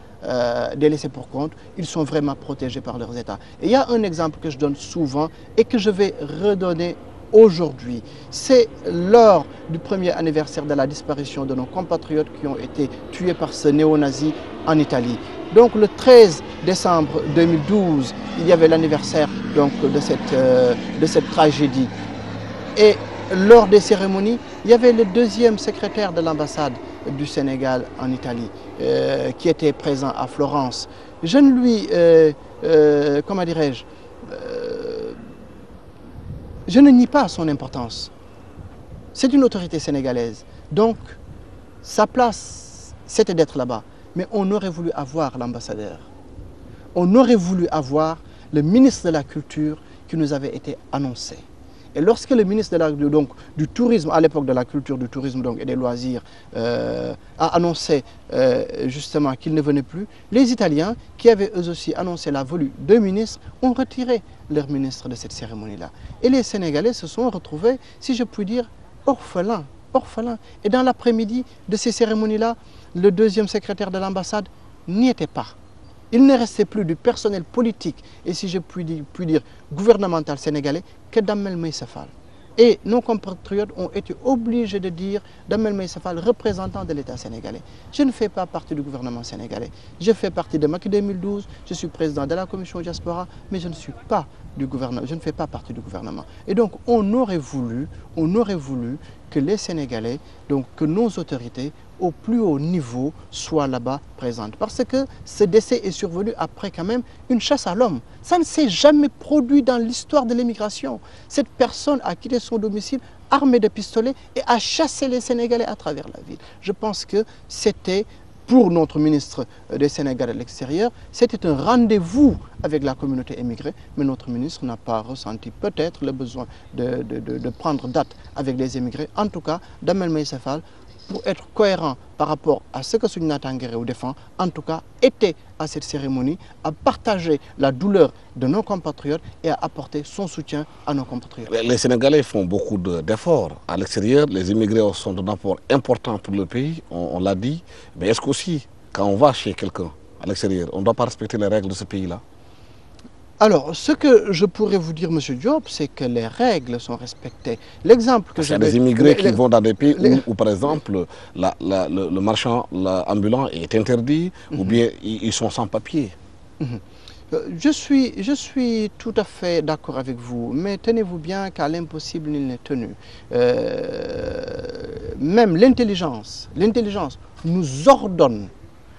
des laissés pour compte, ils sont vraiment protégés par leurs États. Et il y a un exemple que je donne souvent et que je vais redonner aujourd'hui. C'est lors du premier anniversaire de la disparition de nos compatriotes qui ont été tués par ce néo-nazi en Italie. Donc le 13 décembre 2012, il y avait l'anniversaire de cette tragédie. Et lors des cérémonies, il y avait le deuxième secrétaire de l'ambassade du Sénégal en Italie qui était présent à Florence. Je ne lui, comment dirais-je, je ne nie pas son importance. C'est une autorité sénégalaise. Donc, sa place, c'était d'être là-bas. Mais on aurait voulu avoir l'ambassadeur. On aurait voulu avoir le ministre de la Culture qui nous avait été annoncé. Et lorsque le ministre du Tourisme, à l'époque de la Culture, du Tourisme et des Loisirs, a annoncé justement qu'il ne venait plus, les Italiens, qui avaient eux aussi annoncé la venue de ministres, ont retiré leur ministre de cette cérémonie-là. Et les Sénégalais se sont retrouvés, si je puis dire, orphelins. Et dans l'après-midi de ces cérémonies-là, le deuxième secrétaire de l'ambassade n'y était pas. Il ne restait plus du personnel politique et, si je puis dire, gouvernemental sénégalais que Damel Meïssa Fall. Et nos compatriotes ont été obligés de dire Damel Maïssa Fall, représentant de l'État sénégalais. Je ne fais pas partie du gouvernement sénégalais. Je fais partie de Macky 2012, je suis président de la commission diaspora, mais je ne suis pas du gouvernement, je ne fais pas partie du gouvernement. Et donc on aurait voulu que les Sénégalais, donc que nos autorités au plus haut niveau soient là-bas présentes. Parce que ce décès est survenu après quand même une chasse à l'homme. Ça ne s'est jamais produit dans l'histoire de l'immigration. Cette personne a quitté son domicile armé de pistolets et a chassé les Sénégalais à travers la ville. Je pense que c'était, pour notre ministre des Sénégalais à l'extérieur, c'était un rendez-vous avec la communauté émigrée, mais notre ministre n'a pas ressenti peut-être le besoin de prendre date avec les émigrés. En tout cas, Damel Maïssa Fall, pour être cohérent par rapport à ce que Soundiata Tanguéré défend, en tout cas, était à cette cérémonie, à partager la douleur de nos compatriotes et à apporter son soutien à nos compatriotes. Les Sénégalais font beaucoup d'efforts à l'extérieur. Les immigrés sont d'un apport important pour le pays, on l'a dit. Mais est-ce qu'aussi, quand on va chez quelqu'un à l'extérieur, on ne doit pas respecter les règles de ce pays-là? Alors, ce que je pourrais vous dire, M. Diop, c'est que les règles sont respectées. L'exemple que il y a des immigrés qui vont dans des pays où par exemple, le marchand ambulant est interdit, ou bien ils sont sans papier. Je suis tout à fait d'accord avec vous, mais tenez-vous bien qu'à l'impossible, il n'est tenu. Même l'intelligence nous ordonne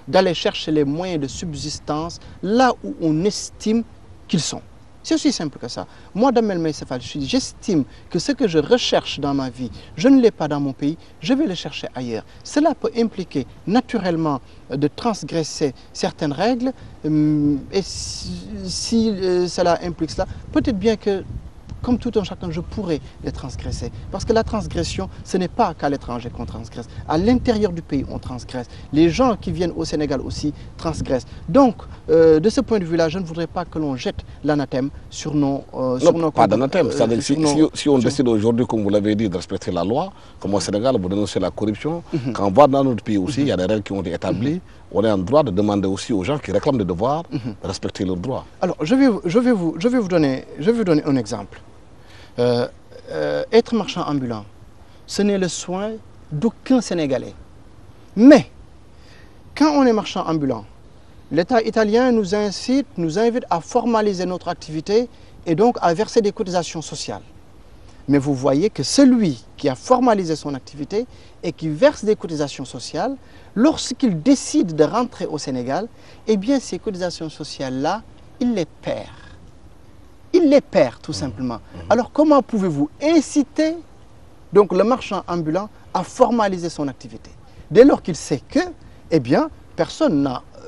d'aller chercher les moyens de subsistance là où on estime qu'ils sont. C'est aussi simple que ça. Moi, Damel Maïssa Fall, j'estime que ce que je recherche dans ma vie, je ne l'ai pas dans mon pays, je vais le chercher ailleurs. Cela peut impliquer naturellement de transgresser certaines règles, et si cela implique cela, peut-être bien que, comme tout un chacun, je pourrais les transgresser. Parce que la transgression, ce n'est pas qu'à l'étranger qu'on transgresse. À l'intérieur du pays, on transgresse. Les gens qui viennent au Sénégal aussi transgressent. Donc, de ce point de vue-là, je ne voudrais pas que l'on jette l'anathème sur nos... non, pas d'anathème. Si on décide aujourd'hui, comme vous l'avez dit, de respecter la loi, comme au Sénégal, vous dénoncez la corruption, quand on va dans notre pays aussi, il y a des règles qui ont été établies. On est en droit de demander aussi aux gens qui réclament des devoirs de respecter leurs droits. Alors, je vais vous donner un exemple. Être marchand ambulant, ce n'est le soin d'aucun Sénégalais. Mais, quand on est marchand ambulant, l'État italien nous invite à formaliser notre activité et donc à verser des cotisations sociales. Mais vous voyez que celui qui a formalisé son activité et qui verse des cotisations sociales, lorsqu'il décide de rentrer au Sénégal, eh bien ces cotisations sociales-là, il les perd. Il les perd tout simplement. Alors comment pouvez-vous inciter donc, le marchand ambulant à formaliser son activité? Dès lors qu'il sait que, eh bien, personne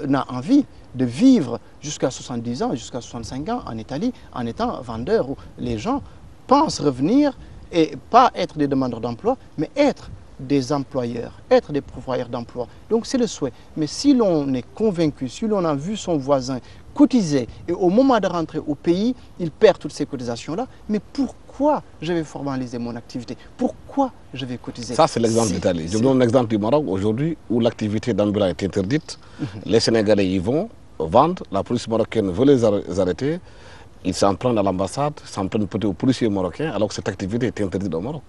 n'a envie de vivre jusqu'à 70 ans, jusqu'à 65 ans en Italie en étant vendeur, où les gens pensent revenir et pas être des demandeurs d'emploi, mais être des employeurs, être des pourvoyeurs d'emploi. Donc c'est le souhait. Mais si l'on est convaincu, si l'on a vu son voisin cotiser et au moment de rentrer au pays, il perd toutes ces cotisations-là, mais pourquoi je vais formaliser mon activité? Pourquoi je vais cotiser? Ça, c'est l'exemple d'Italie. Je vous donne l'exemple du Maroc aujourd'hui où l'activité d'ambulant est interdite. Les Sénégalais y vont, vendent, la police marocaine veut les arrêter. Ils s'en prennent à l'ambassade, s'en prennent peut-être aux policiers marocains, alors que cette activité est interdite au Maroc.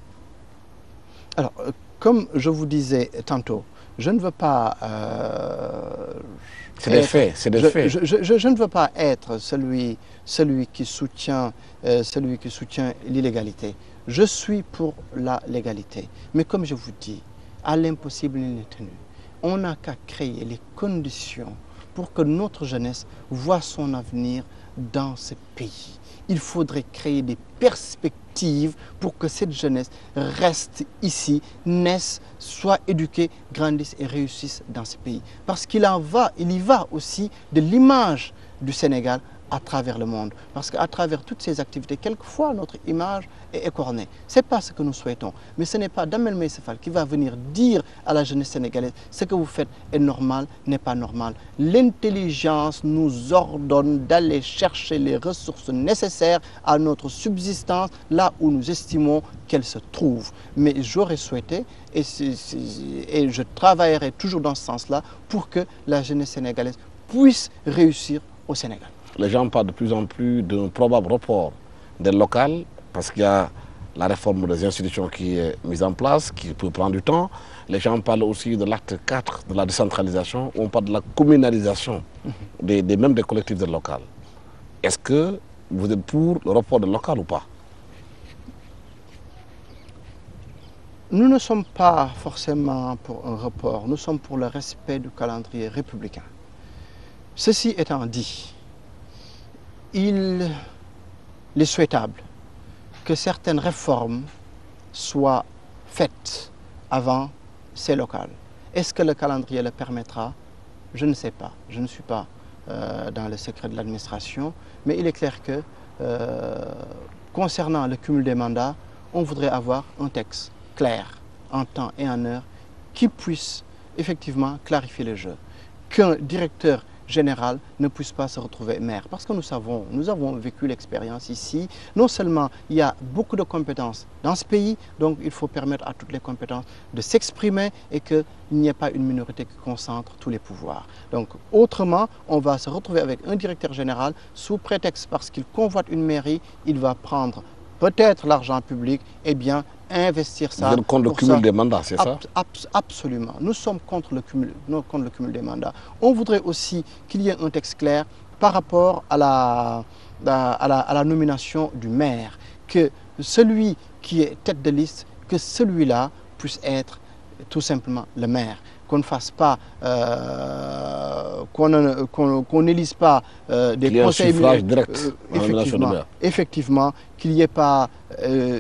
Alors, comme je vous disais tantôt, je ne veux pas... c'est des faits, c'est des faits. Je ne veux pas être celui qui soutient l'illégalité. Je suis pour la légalité. Mais comme je vous dis, à l'impossible, il n'est tenu. On n'a qu'à créer les conditions pour que notre jeunesse voit son avenir dans ce pays. Il faudrait créer des perspectives pour que cette jeunesse reste ici, naisse, soit éduquée, grandisse et réussisse dans ce pays. Parce qu'il y va aussi de l'image du Sénégal à travers le monde. Parce qu'à travers toutes ces activités, quelquefois notre image est écornée. Ce n'est pas ce que nous souhaitons. Mais ce n'est pas Damel Maïssa Fall qui va venir dire à la jeunesse sénégalaise ce que vous faites est normal, n'est pas normal. L'intelligence nous ordonne d'aller chercher les ressources nécessaires à notre subsistance là où nous estimons qu'elles se trouvent. Mais j'aurais souhaité, et je travaillerai toujours dans ce sens-là, pour que la jeunesse sénégalaise puisse réussir au Sénégal. Les gens parlent de plus en plus d'un probable report des locales parce qu'il y a la réforme des institutions qui est mise en place, qui peut prendre du temps. Les gens parlent aussi de l'acte 4 de la décentralisation, où on parle de la communalisation même des collectivités locales. Est-ce que vous êtes pour le report de local ou pas? Nous ne sommes pas forcément pour un report, nous sommes pour le respect du calendrier républicain. Ceci étant dit, il est souhaitable que certaines réformes soient faites avant ces locales. Est-ce que le calendrier le permettra? Je ne sais pas. Je ne suis pas dans le secret de l'administration, mais il est clair que concernant le cumul des mandats, on voudrait avoir un texte clair, en temps et en heure, qui puisse effectivement clarifier le jeu. Qu'un directeur général ne puisse pas se retrouver maire. Parce que nous avons vécu l'expérience ici. Non seulement il y a beaucoup de compétences dans ce pays, donc il faut permettre à toutes les compétences de s'exprimer et qu'il n'y ait pas une minorité qui concentre tous les pouvoirs. Donc autrement, on va se retrouver avec un directeur général sous prétexte parce qu'il convoite une mairie, il va prendre peut-être l'argent public et bien investir ça. Vous êtes contre le cumul des mandats, c'est ça? Absolument. Nous sommes contre le cumul des mandats. On voudrait aussi qu'il y ait un texte clair par rapport à la nomination du maire. Que celui qui est tête de liste, que celui-là puisse être tout simplement le maire. Qu'on ne fasse pas, qu'on n'élise pas des conseils suffrage direct effectivement, qu'il n'y ait pas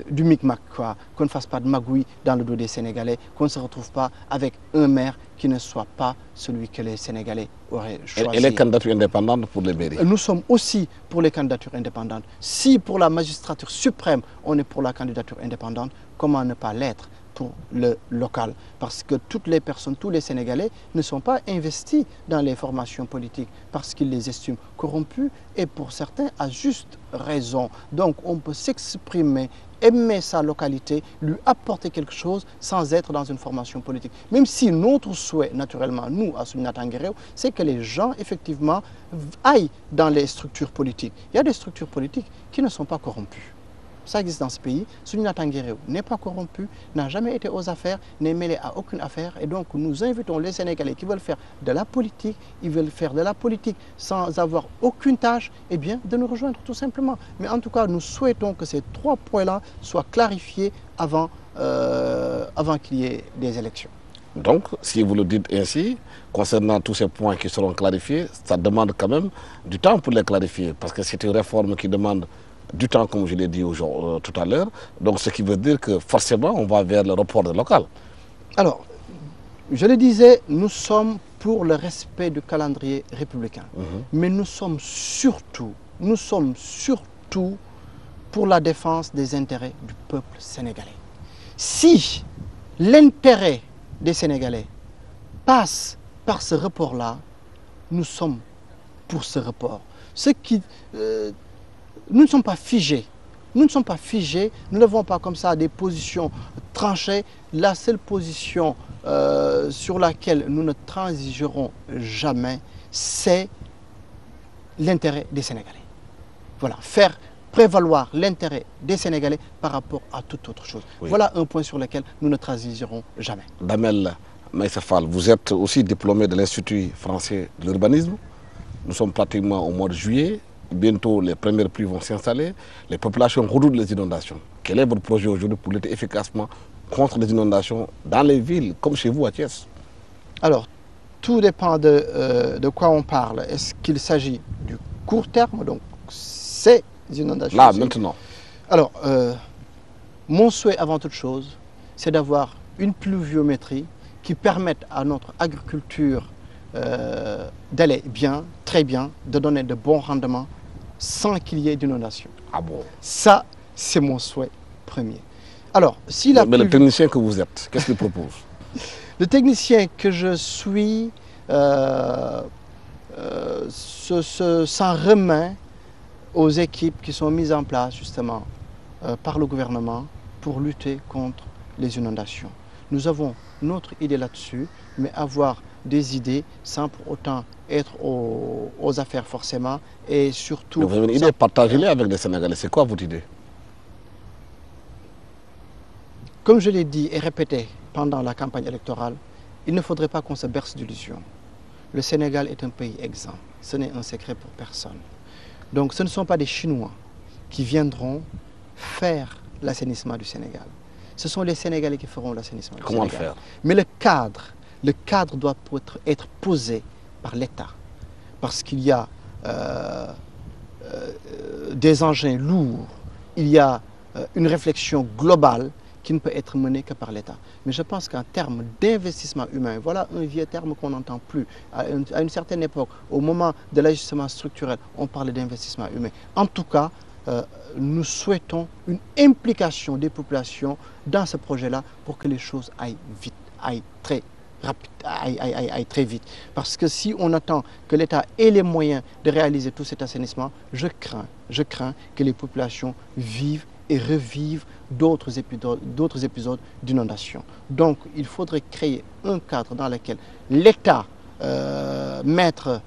du micmac, qu'on ne fasse pas de magouille dans le dos des Sénégalais, qu'on ne se retrouve pas avec un maire qui ne soit pas celui que les Sénégalais auraient choisi. Et les candidatures indépendantes pour les mairies? Nous sommes aussi pour les candidatures indépendantes. Si pour la magistrature suprême, on est pour la candidature indépendante, comment ne pas l'être pour le local? Parce que toutes les personnes, tous les Sénégalais ne sont pas investis dans les formations politiques parce qu'ils les estiment corrompus et pour certains à juste raison. Donc on peut s'exprimer, aimer sa localité, lui apporter quelque chose sans être dans une formation politique. Même si notre souhait, naturellement, nous, à Soundiata Nguéréo, c'est que les gens, effectivement, aillent dans les structures politiques. Il y a des structures politiques qui ne sont pas corrompues. Ça existe dans ce pays. Soundiata Nguéréo n'est pas corrompu, n'a jamais été aux affaires, n'est mêlé à aucune affaire. Et donc, nous invitons les Sénégalais qui veulent faire de la politique, ils veulent faire de la politique sans avoir aucune tâche, eh bien, de nous rejoindre tout simplement. Mais en tout cas, nous souhaitons que ces 3 points-là soient clarifiés avant qu'il y ait des élections. Donc, si vous le dites ainsi, concernant tous ces points qui seront clarifiés, ça demande quand même du temps pour les clarifier, parce que c'est une réforme qui demande du temps, comme je l'ai dit tout à l'heure. Donc, ce qui veut dire que forcément, on va vers le report de local. Alors, je le disais, nous sommes pour le respect du calendrier républicain. Mais nous sommes surtout pour la défense des intérêts du peuple sénégalais. Si l'intérêt des Sénégalais passe par ce report-là, nous sommes pour ce report. Nous ne sommes pas figés. Nous ne sommes pas figés, nous n'avons pas comme ça des positions tranchées. La seule position sur laquelle nous ne transigerons jamais, c'est l'intérêt des Sénégalais. Voilà, faire prévaloir l'intérêt des Sénégalais par rapport à toute autre chose. Oui. Voilà un point sur lequel nous ne transigerons jamais. Damel Maïssa Fall, vous êtes aussi diplômé de l'Institut français de l'urbanisme. Nous sommes pratiquement au mois de juillet. Bientôt, les premières pluies vont s'installer. Les populations redoutent les inondations. Quel est votre projet aujourd'hui pour lutter efficacement contre les inondations dans les villes, comme chez vous à Thiès? Alors, tout dépend de quoi on parle. Est-ce qu'il s'agit du court terme, donc ces inondations? Là, maintenant. Alors, mon souhait avant toute chose, c'est d'avoir une pluviométrie qui permette à notre agriculture d'aller bien, très bien, de donner de bons rendements sans qu'il y ait d'inondation. Ah bon? Ça, c'est mon souhait premier. Alors, si mais le technicien que vous êtes, qu'est-ce qu'il propose? Le technicien que je suis s'en remet aux équipes qui sont mises en place justement par le gouvernement pour lutter contre les inondations. Nous avons notre idée là-dessus, mais avoir des idées sans pour autant être aux affaires forcément et surtout... Vous avez une idée, partagez-les avec les Sénégalais. C'est quoi votre idée? comme je l'ai dit et répété pendant la campagne électorale, il ne faudrait pas qu'on se berce d'illusions. Le Sénégal est un pays exempt. Ce n'est un secret pour personne. Donc ce ne sont pas des Chinois qui viendront faire l'assainissement du Sénégal. Ce sont les Sénégalais qui feront l'assainissement du Sénégal. Comment le faire? Mais le cadre doit être posé par l'État. Parce qu'il y a des engins lourds, il y a une réflexion globale qui ne peut être menée que par l'État. Mais je pense qu'en termes d'investissement humain, voilà un vieux terme qu'on n'entend plus. À une certaine époque, au moment de l'ajustement structurel, on parlait d'investissement humain. En tout cas, nous souhaitons une implication des populations dans ce projet-là pour que les choses aillent vite, aillent très vite. Parce que si on attend que l'État ait les moyens de réaliser tout cet assainissement, je crains que les populations vivent et revivent d'autres épisodes d'inondation. Donc il faudrait créer un cadre dans lequel l'État, maître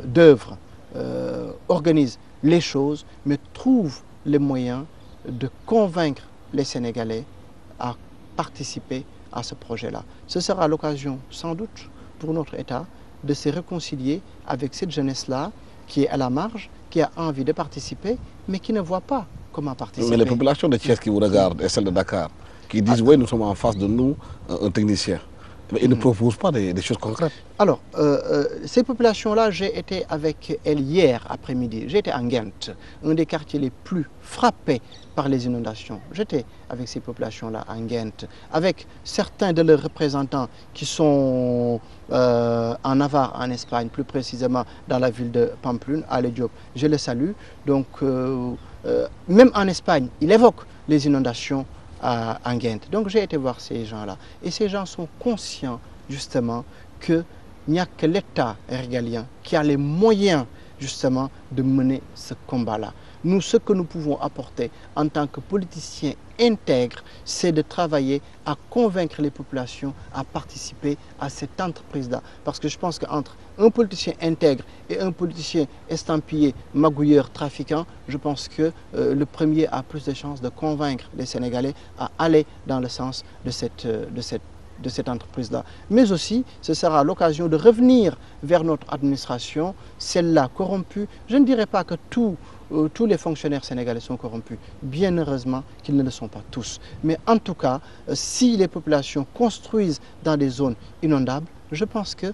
d'œuvre, organise les choses, mais trouve les moyens de convaincre les Sénégalais à participer à ce projet-là. Ce sera l'occasion, sans doute, pour notre État de se réconcilier avec cette jeunesse-là qui est à la marge, qui a envie de participer, mais qui ne voit pas comment participer. Mais les populations de Thiès qui vous regardent et celles de Dakar, qui disent oui, nous sommes en face de nous, un technicien. Mais ils ne proposent pas des choses concrètes. Alors, ces populations-là, j'ai été avec elles hier après-midi. J'étais à Nguent, un des quartiers les plus frappés par les inondations. J'étais avec ces populations-là à Nguent, avec certains de leurs représentants qui sont en Navarre, en Espagne, plus précisément dans la ville de Pamplune, à Diop. Je les salue. Donc, même en Espagne, il évoque les inondations à Nguent. Donc j'ai été voir ces gens-là. Et ces gens sont conscients justement qu'il n'y a que l'État régalien qui a les moyens justement de mener ce combat-là. Nous, ce que nous pouvons apporter en tant que politiciens intègres, c'est de travailler à convaincre les populations à participer à cette entreprise-là. Parce que je pense qu'entre un politicien intègre et un politicien estampillé, magouilleur, trafiquant, je pense que le premier a plus de chances de convaincre les Sénégalais à aller dans le sens de cette entreprise-là. Mais aussi, ce sera l'occasion de revenir vers notre administration, celle-là corrompue. Je ne dirais pas que tous les fonctionnaires sénégalais sont corrompus. Bien heureusement qu'ils ne le sont pas tous. Mais en tout cas, si les populations construisent dans des zones inondables, je pense que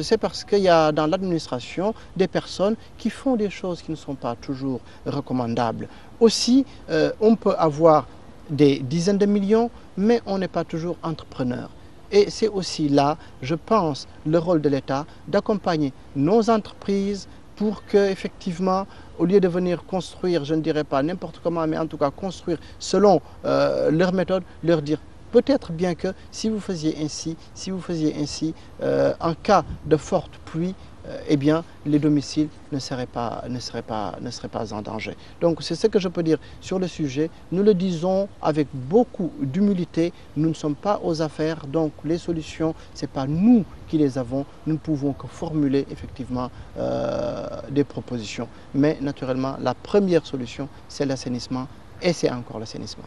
c'est parce qu'il y a dans l'administration des personnes qui font des choses qui ne sont pas toujours recommandables. Aussi, on peut avoir des dizaines de millions, mais on n'est pas toujours entrepreneur. Et c'est aussi là, je pense, le rôle de l'État d'accompagner nos entreprises pour qu'effectivement, au lieu de venir construire, je ne dirais pas n'importe comment, mais en tout cas construire selon leur méthode, leur dire peut-être bien que si vous faisiez ainsi, en cas de forte pluie, eh bien, les domiciles ne seraient pas en danger. Donc, c'est ce que je peux dire sur le sujet. Nous le disons avec beaucoup d'humilité. Nous ne sommes pas aux affaires. Donc, les solutions, ce n'est pas nous qui les avons. Nous ne pouvons que formuler effectivement des propositions. Mais naturellement, la première solution, c'est l'assainissement et c'est encore l'assainissement.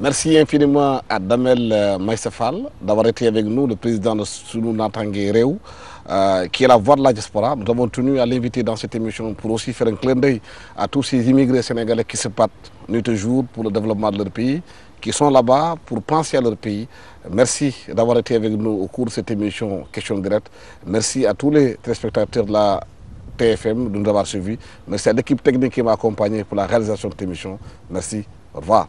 Merci infiniment à Damel Maïssa Fall d'avoir été avec nous, le président de Sunu Natangué Réew, qui est la voix de la diaspora. Nous avons tenu à l'inviter dans cette émission pour aussi faire un clin d'œil à tous ces immigrés sénégalais qui se battent nuit et jour pour le développement de leur pays, qui sont là-bas pour penser à leur pays. Merci d'avoir été avec nous au cours de cette émission Question Directe. Merci à tous les téléspectateurs de la TFM de nous avoir suivis. Merci à l'équipe technique qui m'a accompagné pour la réalisation de cette émission. Merci. Au revoir.